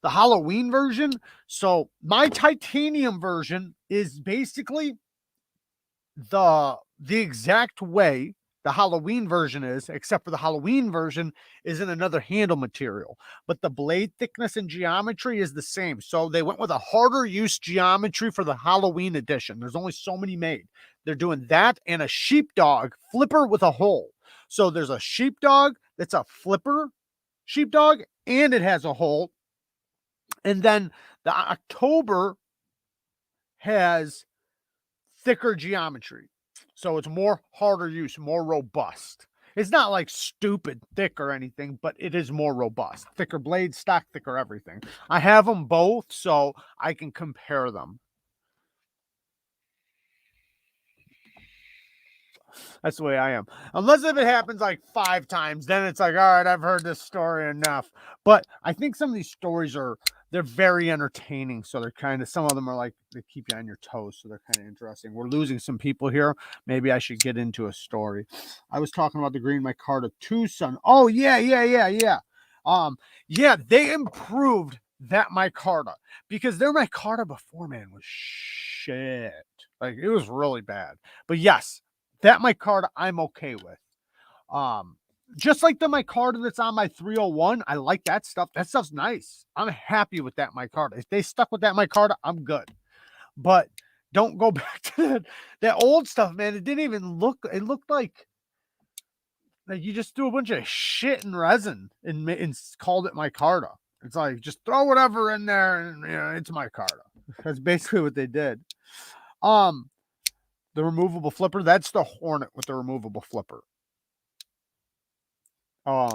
Halloween version? So my titanium version is basically the exact way the Halloween version is, except for the Halloween version is in another handle material, but the blade thickness and geometry is the same. So they went with a harder use geometry for the Halloween edition. There's only so many made. They're doing that and a sheepdog flipper with a hole. So there's a sheepdog that's a flipper sheepdog and it has a hole. And then the October has thicker geometry. So it's more harder use, more robust. It's not like stupid thick or anything, but it is more robust. Thicker blades, stock thicker everything. I have them both so I can compare them. That's the way I am. Unless if it happens like 5 times, then it's like, all right, I've heard this story enough. But I think some of these stories they're very entertaining. So they're kind of, some of them are like, they keep you on your toes. So they're kind of interesting. We're losing some people here. Maybe I should get into a story. I was talking about the green micarta Tucson. Oh yeah. Yeah, they improved that micarta because their micarta before, man, was shit. Like it was really bad. But yes, that micarta I'm okay with. Just like the micarta that's on my 301, I like that stuff. That stuff's nice. I'm happy with that micarta. If they stuck with that micarta, I'm good. But don't go back to that old stuff, man. It didn't even look. It looked like you just threw a bunch of shit in resin and called it micarta. It's like just throw whatever in there, and it's micarta. That's basically what they did. The removable flipper. That's the Hornet with the removable flipper.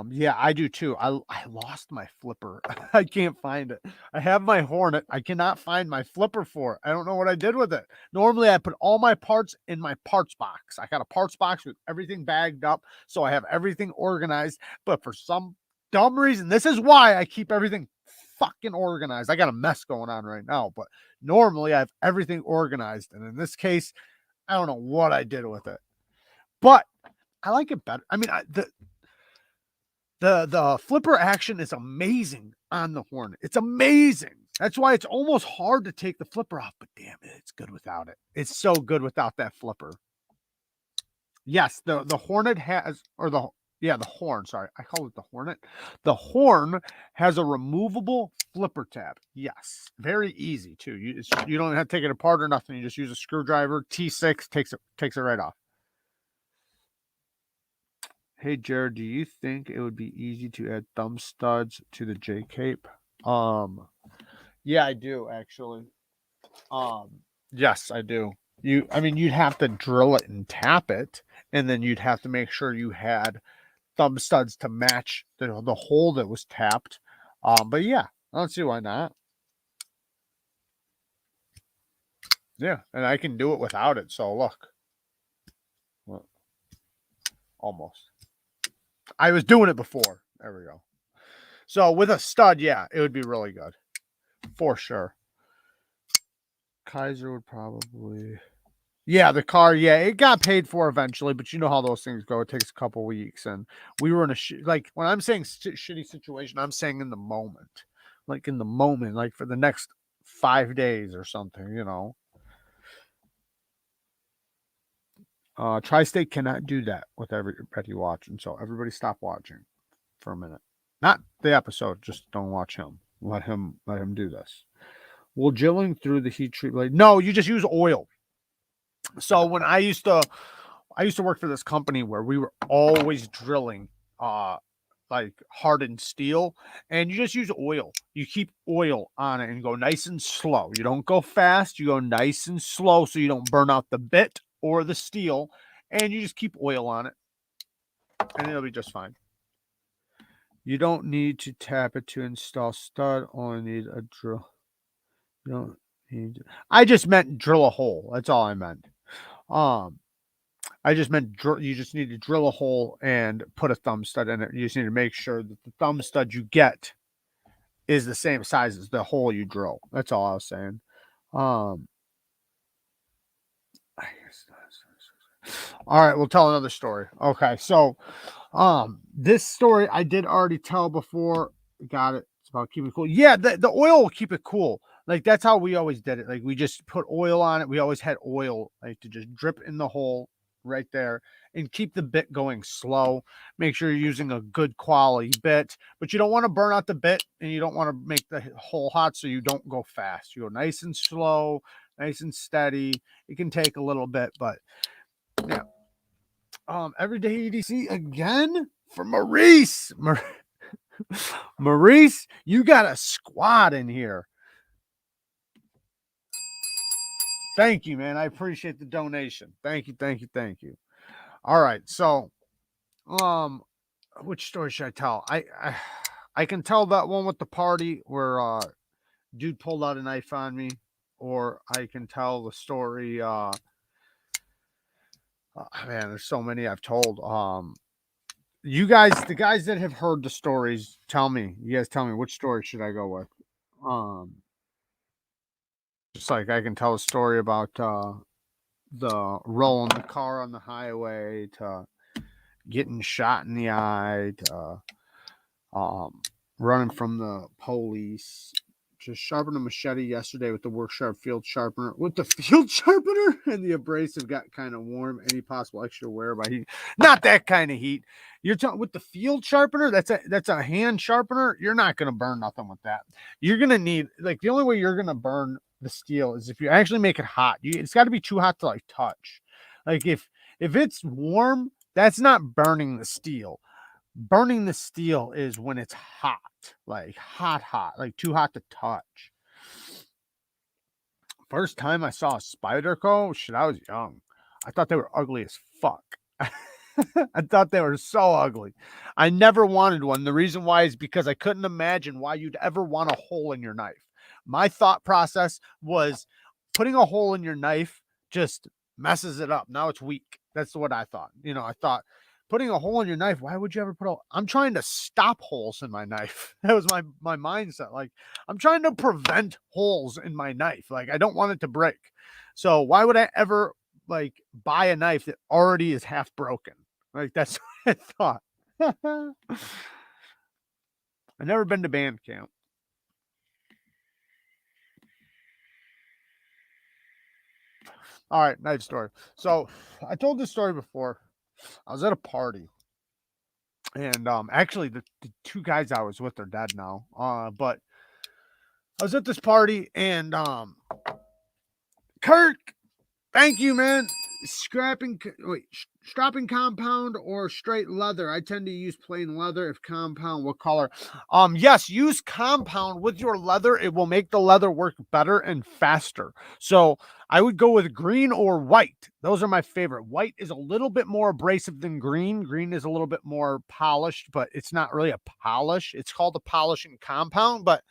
Yeah, I do too. I lost my flipper. I can't find it. I have my Hornet. I cannot find my flipper for it. I don't know what I did with it. Normally I put all my parts in my parts box. I got a parts box with everything bagged up, so I have everything organized, but for some dumb reason, this is why I keep everything fucking organized. I got a mess going on right now, but normally I have everything organized, and in this case, I don't know what I did with it. But I like it better. I mean, the flipper action is amazing on the Hornet. It's amazing. That's why it's almost hard to take the flipper off, but damn it, it's good without it. It's so good without that flipper. Yes, the Hornet has, or the horn, sorry. I call it the Hornet. The horn has a removable flipper tab. Yes, very easy too. You don't have to take it apart or nothing. You just use a screwdriver, T6 takes it right off. Hey, Jared, do you think it would be easy to add thumb studs to the J-cape? Yeah, I do actually. Yes, I do. You'd have to drill it and tap it, and then you'd have to make sure you had thumb studs to match the hole that was tapped. But yeah, I don't see why not. Yeah, and I can do it without it. So look, almost. I was doing it before. There we go. So with a stud, yeah, it would be really good. For sure. Kaiser would probably... Yeah, the car, yeah, it got paid for eventually, but you know how those things go. It takes a couple weeks, and we were in a... like, when I'm saying shitty situation, I'm saying in the moment. Like, in the moment, like for the next 5 days or something, you know. Tri-State cannot do that with everybody watching, so everybody stop watching for a minute. Not the episode, just don't watch him. Let him do this. Will drilling through the heat treat blade? No, you just use oil. So when I used to work for this company where we were always drilling like hardened steel, and you just use oil. You keep oil on it and go nice and slow. You don't go fast, you go nice and slow so you don't burn out the bit or the steel, and you just keep oil on it and it'll be just fine. You don't need to tap it to install stud, only need a drill. You don't need to... I just meant drill a hole. That's all I meant. I just meant you just need to drill a hole and put a thumb stud in it. You just need to make sure that the thumb stud you get is the same size as the hole you drill. That's all I was saying. All right, we'll tell another story. Okay, so this story I did already tell before. Got it. It's about keeping it cool. Yeah, the oil will keep it cool. Like that's how we always did it. Like we just put oil on it. We always had oil like to just drip in the hole right there and keep the bit going slow. Make sure you're using a good quality bit, but you don't want to burn out the bit and you don't want to make the hole hot, so you don't go fast. You go nice and slow, nice and steady. It can take a little bit, but yeah. Everyday EDC again for Maurice. Maurice, you got a squad in here. Thank you, man. I appreciate the donation. Thank you, thank you, thank you. All right, so which story should I tell? I can tell that one with the party where dude pulled out a knife on me, or I can tell the story man, there's so many I've told. You guys, the guys that have heard the stories, tell me. You guys tell me which story should I go with. Just like I can tell a story about the rolling the car on the highway, to getting shot in the eye, to running from the police, just sharpened a machete yesterday with the work sharp field sharpener. With the field sharpener and the abrasive got kind of warm. Any possible extra wear by heat? Not that kind of heat. You're talking with the field sharpener. That's a hand sharpener. You're not gonna burn nothing with that. You're gonna need, like, the only way you're gonna burn the steel is if you actually make it hot. It's got to be too hot to like touch. Like if it's warm, that's not burning the steel. Burning the steel is when it's hot, like hot, like too hot to touch. First time I saw a spider go, shit, I was young. I thought they were ugly as fuck. I thought they were so ugly. I never wanted one. The reason why is because I couldn't imagine why you'd ever want a hole in your knife. My thought process was putting a hole in your knife just messes it up. Now it's weak. That's what I thought. You know, I thought putting a hole in your knife, why would you ever put a, I'm trying to stop holes in my knife. That was my mindset. Like, I'm trying to prevent holes in my knife. Like, I don't want it to break. So why would I ever like buy a knife that already is half broken? Like, that's what I thought. I've never been to band camp. All right, knife story. So I told this story before. I was at a party, and actually the two guys I was with are dead now. But I was at this party, and Kirk, thank you, man. Stropping compound or straight leather? I tend to use plain leather. If compound, what color? Yes, use compound with your leather. It will make the leather work better and faster. So I would go with green or white. Those are my favorite. White is a little bit more abrasive than green. Green is a little bit more polished, but it's not really a polish. It's called a polishing compound, but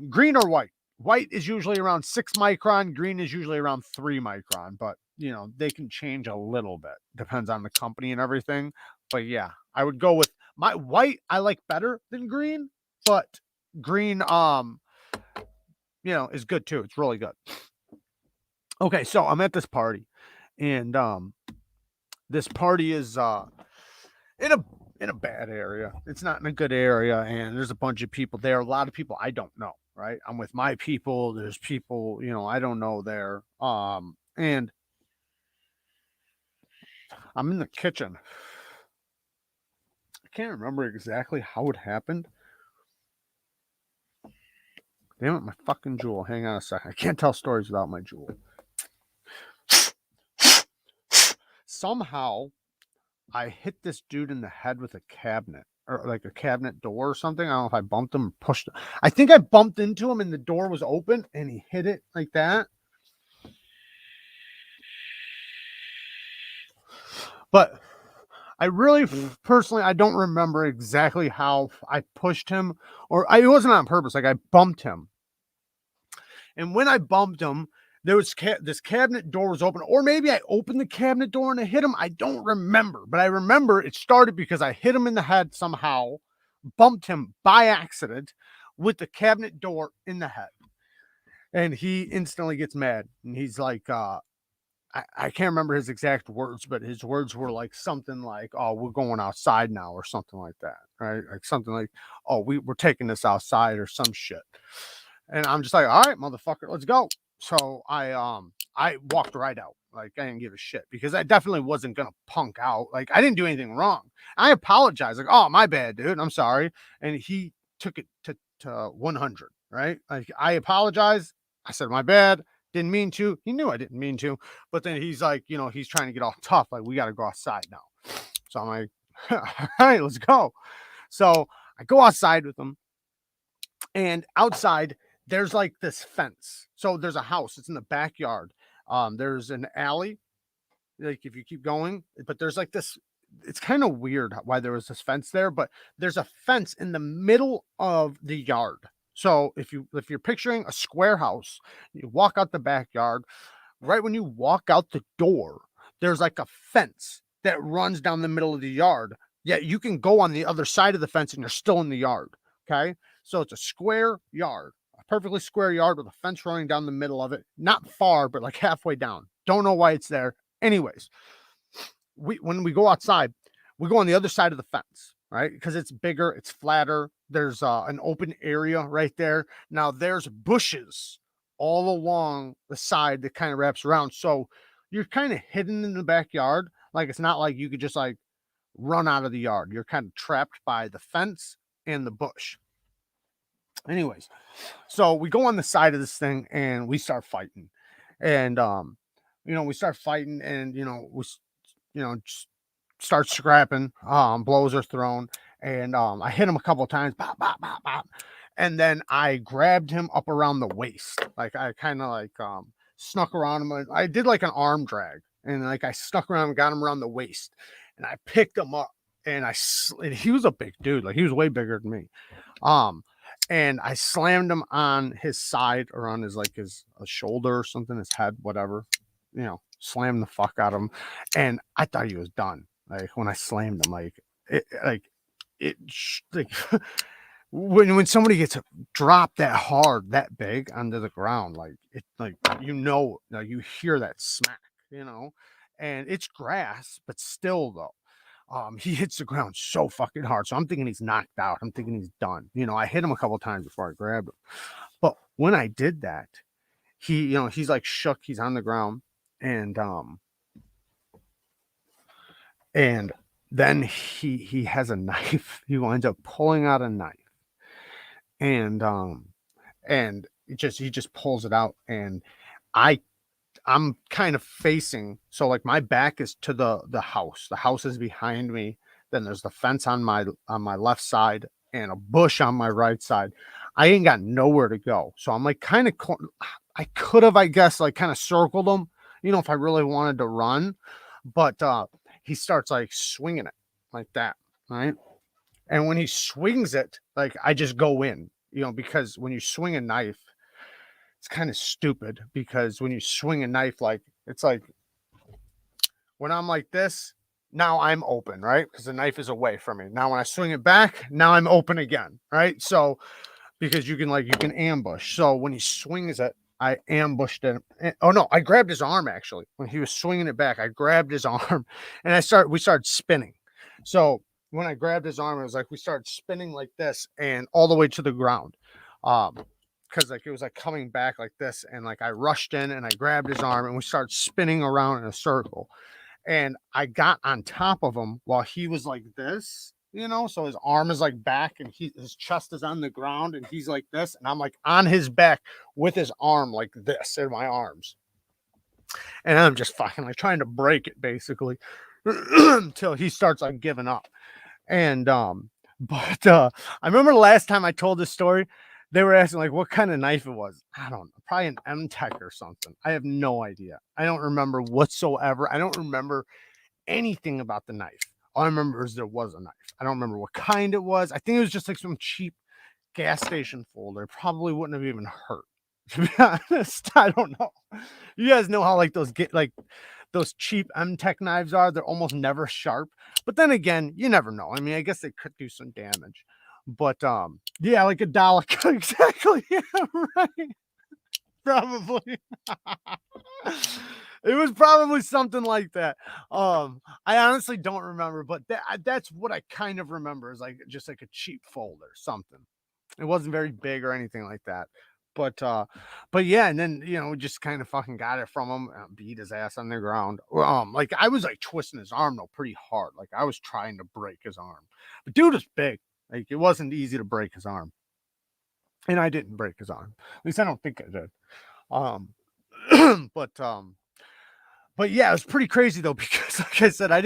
green or white. White is usually around 6 micron. Green is usually around 3 micron, but you know, they can change a little bit. Depends on the company and everything. But yeah, I would go with my white. I like better than green, but green, you know, is good too. It's really good. Okay. So I'm at this party, and this party is in a bad area. It's not in a good area, and there's a bunch of people there. A lot of people I don't know, right? I'm with my people. There's people, you know, I don't know there. And I'm in the kitchen. I can't remember exactly how it happened. Damn it, my fucking jewel. Hang on a second. I can't tell stories without my jewel. Somehow I hit this dude in the head with a cabinet, or like a cabinet door or something. I don't know if I bumped him or pushed him. I think I bumped into him and the door was open and he hit it like that. But I really, personally, I don't remember exactly how I pushed him, or it wasn't on purpose. Like, I bumped him. And when I bumped him, there was this cabinet door was open, or maybe I opened the cabinet door and I hit him. I don't remember, but I remember it started because I hit him in the head somehow, bumped him by accident with the cabinet door in the head. And he instantly gets mad. And he's like, I can't remember his exact words, but his words were like something like, "Oh, we're going outside now," or something like that, right? Like something like, "Oh, we're taking this outside," or some shit. And I'm just like, "All right, motherfucker, let's go." So I walked right out. Like I didn't give a shit because I definitely wasn't gonna punk out. Like I didn't do anything wrong. I apologized. Like, "Oh, my bad, dude. I'm sorry." And he took it to 100. Right? Like I apologized. I said, "My bad. Didn't mean to." He knew I didn't mean to. But then he's like, he's trying to get all tough. Like, we got to go outside now. So I'm like, all right, let's go. So I go outside with him. And outside, there's like this fence. So there's a house. It's in the backyard. There's an alley. Like if you keep going, but there's like this. It's kind of weird why there was this fence there, but there's a fence in the middle of the yard. So if you're picturing a square house, you walk out the backyard, right when you walk out the door, there's like a fence that runs down the middle of the yard. Yet you can go on the other side of the fence and you're still in the yard. Okay. So it's a square yard, a perfectly square yard with a fence running down the middle of it. Not far, but like halfway down. Don't know why it's there. Anyways, when we go outside, we go on the other side of the fence, right? Because it's bigger, it's flatter. There's an open area right there. Now there's bushes all along the side that kind of wraps around. So you're kind of hidden in the backyard. Like it's not like you could just like run out of the yard. You're kind of trapped by the fence and the bush. Anyways, so we go on the side of this thing and we start fighting. And we start fighting and just start scrapping. Blows are thrown. And I hit him a couple of times, bop, bop, bop, bop. And then I grabbed him up around the waist. Like I kind of like snuck around him. I did like an arm drag, and like I snuck around and got him around the waist, and I picked him up, and and he was a big dude, like he was way bigger than me. And I slammed him on his side or on his like his shoulder or something, his head, whatever, slammed the fuck out of him, and I thought he was done. Like when I slammed him, like when somebody gets dropped that hard, that big onto the ground, like it, like you hear that smack, and it's grass, but still though. He hits the ground so fucking hard. So I'm thinking he's knocked out. I'm thinking he's done. I hit him a couple of times before I grabbed him. But when I did that, he's like shook. He's on the ground. And then he has a knife. He winds up pulling out a knife. And he just pulls it out. And I'm kind of facing, so like my back is to the house. The house is behind me. Then there's the fence on my left side and a bush on my right side. I ain't got nowhere to go. So I'm like kind of, I could have, I guess, like kind of circled him, if I really wanted to run. But he starts like swinging it like that, right? And when he swings it, like I just go in, because when you swing a knife, it's kind of stupid because when you swing a knife, like it's like when I'm like this, now I'm open, right? Because the knife is away from me. Now when I swing it back, now I'm open again, right? So because you can ambush. So when he swings it, I ambushed him. Oh no, I grabbed his arm actually. When he was swinging it back, I grabbed his arm and we started spinning. So when I grabbed his arm, it was like we started spinning like this and all the way to the ground. Because like it was like coming back like this, and like I rushed in and I grabbed his arm and we started spinning around in a circle, and I got on top of him while he was like this, so his arm is like back and his chest is on the ground and he's like this, and I'm like on his back with his arm like this in my arms, and I'm just fucking like trying to break it basically until he starts like giving up. And but I remember the last time I told this story, they were asking like what kind of knife it was. I don't know, probably an M-Tech or something. I have no idea. I don't remember whatsoever. I don't remember anything about the knife. All I remember is there was a knife. I don't remember what kind it was. I think it was just like some cheap gas station folder. It probably wouldn't have even hurt. To be honest, I don't know. You guys know how like those cheap M-Tech knives are? They're almost never sharp. But then again, you never know. I mean, I guess they could do some damage. But yeah, like a dollar. Exactly. Yeah, right. Probably. It was probably something like that. I honestly don't remember, but that's what I kind of remember is like just like a cheap folder, something. It wasn't very big or anything like that. But yeah, and then we just kind of fucking got it from him, beat his ass on the ground. Like I was like twisting his arm though pretty hard. Like I was trying to break his arm. But dude was big. Like it wasn't easy to break his arm. And I didn't break his arm. At least I don't think I did. Um but but yeah, it was pretty crazy though, because like I said, I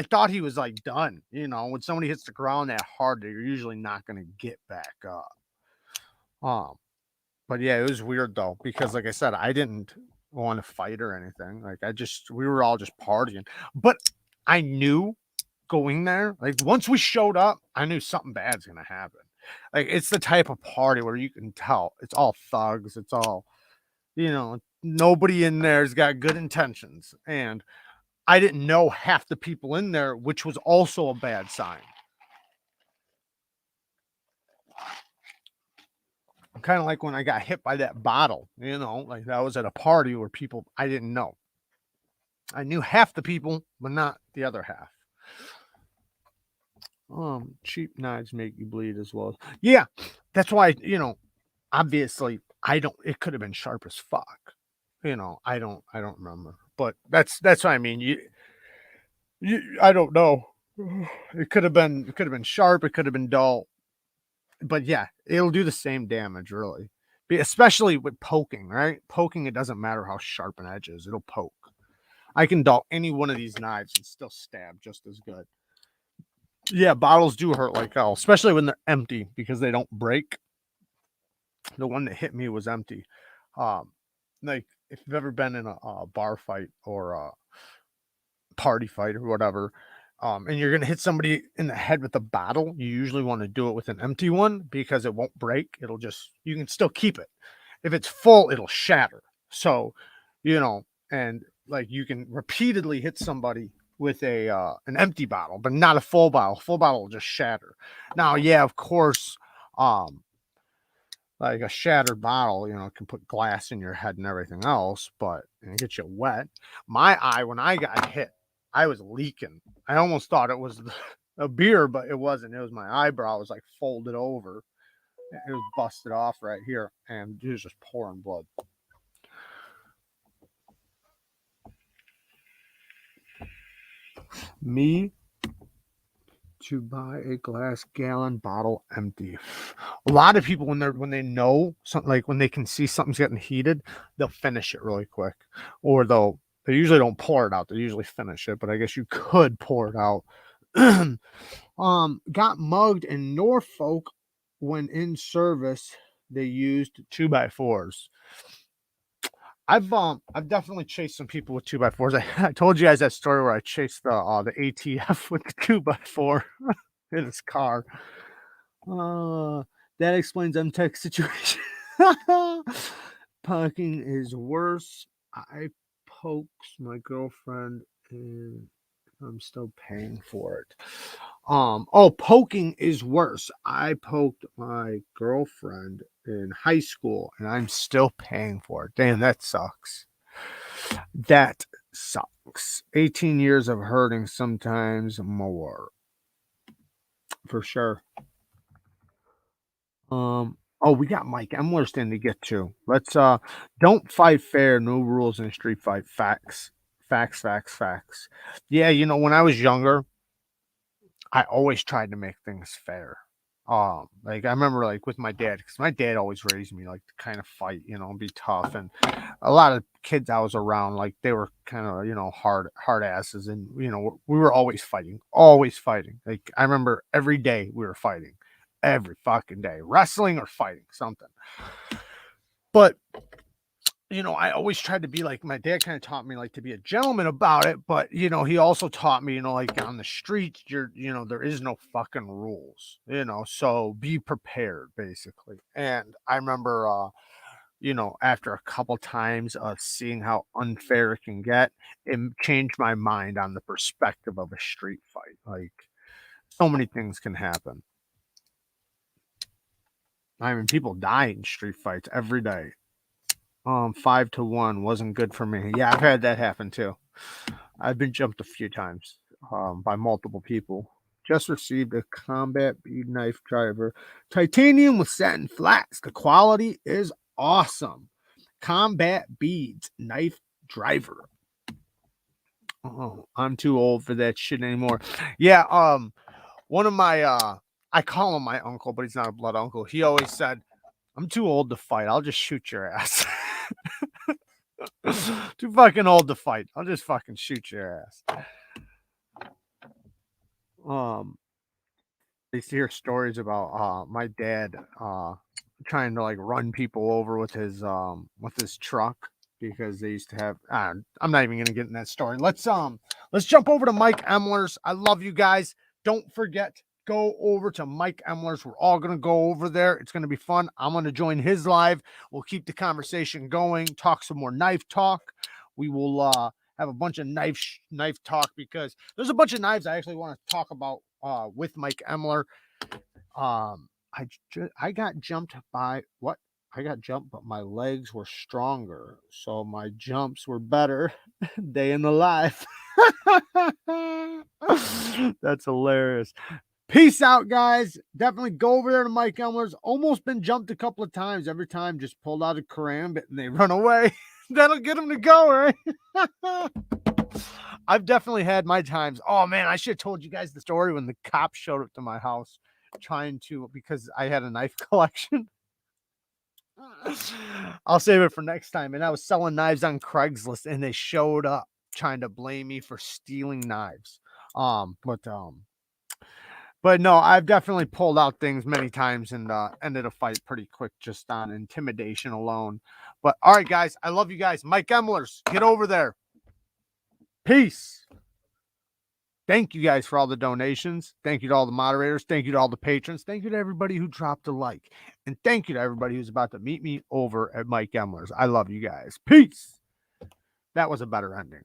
thought he was like done. When somebody hits the ground that hard, they're usually not gonna get back up. Um, but yeah, it was weird though, because like I said, I didn't want to fight or anything. Like we were all just partying. But I knew going there, like once we showed up, I knew something bad's gonna happen. Like it's the type of party where you can tell it's all thugs, it's all nobody in there's got good intentions. And I didn't know half the people in there, which was also a bad sign. Kind of like when I got hit by that bottle, like that was at a party where people I didn't know. I knew half the people, but not the other half. Cheap knives make you bleed as well. Yeah, that's why, obviously I don't it could have been sharp as fuck. I don't remember. But that's what I mean. I don't know. It could have been sharp, it could have been dull. But yeah, it'll do the same damage, really. Especially with poking, right? Poking, it doesn't matter how sharp an edge is, it'll poke. I can dull any one of these knives and still stab just as good. Yeah, bottles do hurt like hell, especially when they're empty because they don't break. The one that hit me was empty. Um, like if you've ever been in a bar fight or a party fight or whatever, and you're gonna hit somebody in the head with a bottle, you usually want to do it with an empty one because it won't break. You can still keep it. If it's full, it'll shatter. So, and like you can repeatedly hit somebody with an empty bottle, but not a full bottle. Full bottle will just shatter. Now, yeah, of course, um, like a shattered bottle, can put glass in your head and everything else, but and get you wet. My eye, when I got hit, I was leaking. I almost thought it was a beer, but it wasn't. It was my eyebrow was like folded over. It was busted off right here, and it was just pouring blood. Me to buy a glass gallon bottle empty. A lot of people when they know something, like when they can see something's getting heated, they'll finish it really quick. Or they usually don't pour it out, they usually finish it, but I guess you could pour it out. Got mugged in Norfolk when in service. They used 2x4s. I've definitely chased some people with 2x4s. I told you guys that story where I chased the ATF with the 2x4 in his car. That explains M-Tech situation. Parking is worse. I pokes my girlfriend and I'm still paying for it. Poking is worse. I poked my girlfriend in high school and I'm still paying for it. Damn, that sucks. That sucks. 18 years of hurting, sometimes more. For sure. We got Mike Emlerston to get to. Let's don't fight fair, no rules in a street fight. Facts. Facts, facts, facts. Yeah, when I was younger, I always tried to make things fair. Like I remember like with my dad, because my dad always raised me like to kind of fight, and be tough. And a lot of kids I was around, like they were kind of, hard asses, and we were always fighting, always fighting. Like I remember every day we were fighting, every fucking day, wrestling or fighting something. But I always tried to be like my dad kind of taught me like to be a gentleman about it, but he also taught me, like on the streets, there is no fucking rules, so be prepared basically. And I remember you know, after a couple times of seeing how unfair it can get, it changed my mind on the perspective of a street fight. Like, so many things can happen. I mean, people die in street fights every day. 5-1 wasn't good for me. Yeah, I've had that happen too. I've been jumped a few times by multiple people. Just received a combat bead knife driver. Titanium with satin flats. The quality is awesome. Combat beads knife driver. Oh, I'm too old for that shit anymore. Yeah, one of my I call him my uncle, but he's not a blood uncle. He always said, I'm too old to fight. I'll just shoot your ass. Too fucking old to fight. I'll just fucking shoot your ass. I used to hear stories about my dad trying to like run people over with his truck because they used to have I'm not even gonna get in that story. Let's jump over to Mike Emler's. I love you guys. Don't forget, go over to Mike Emler's. We're all gonna go over there. It's gonna be fun. I'm gonna join his live. We'll keep the conversation going, talk some more knife talk. We will have a bunch of knife talk because there's a bunch of knives I actually want to talk about with Mike Emler. I got jumped by what? I got jumped, but my legs were stronger, so my jumps were better. Day in the life. That's hilarious. Peace out, guys. Definitely go over there to Mike Elmer's. Almost been jumped a couple of times. Every time just pulled out a karambit and they run away. That'll get them to go, right? I've definitely had my times. Oh man, I should have told you guys the story when the cops showed up to my house trying to, because I had a knife collection. I'll save it for next time. And I was selling knives on Craigslist and they showed up trying to blame me for stealing knives. But no, I've definitely pulled out things many times and ended a fight pretty quick just on intimidation alone. But all right, guys, I love you guys. Mike Emler's, get over there. Peace. Thank you guys for all the donations. Thank you to all the moderators. Thank you to all the patrons. Thank you to everybody who dropped a like. And thank you to everybody who's about to meet me over at Mike Emler's. I love you guys. Peace. That was a better ending.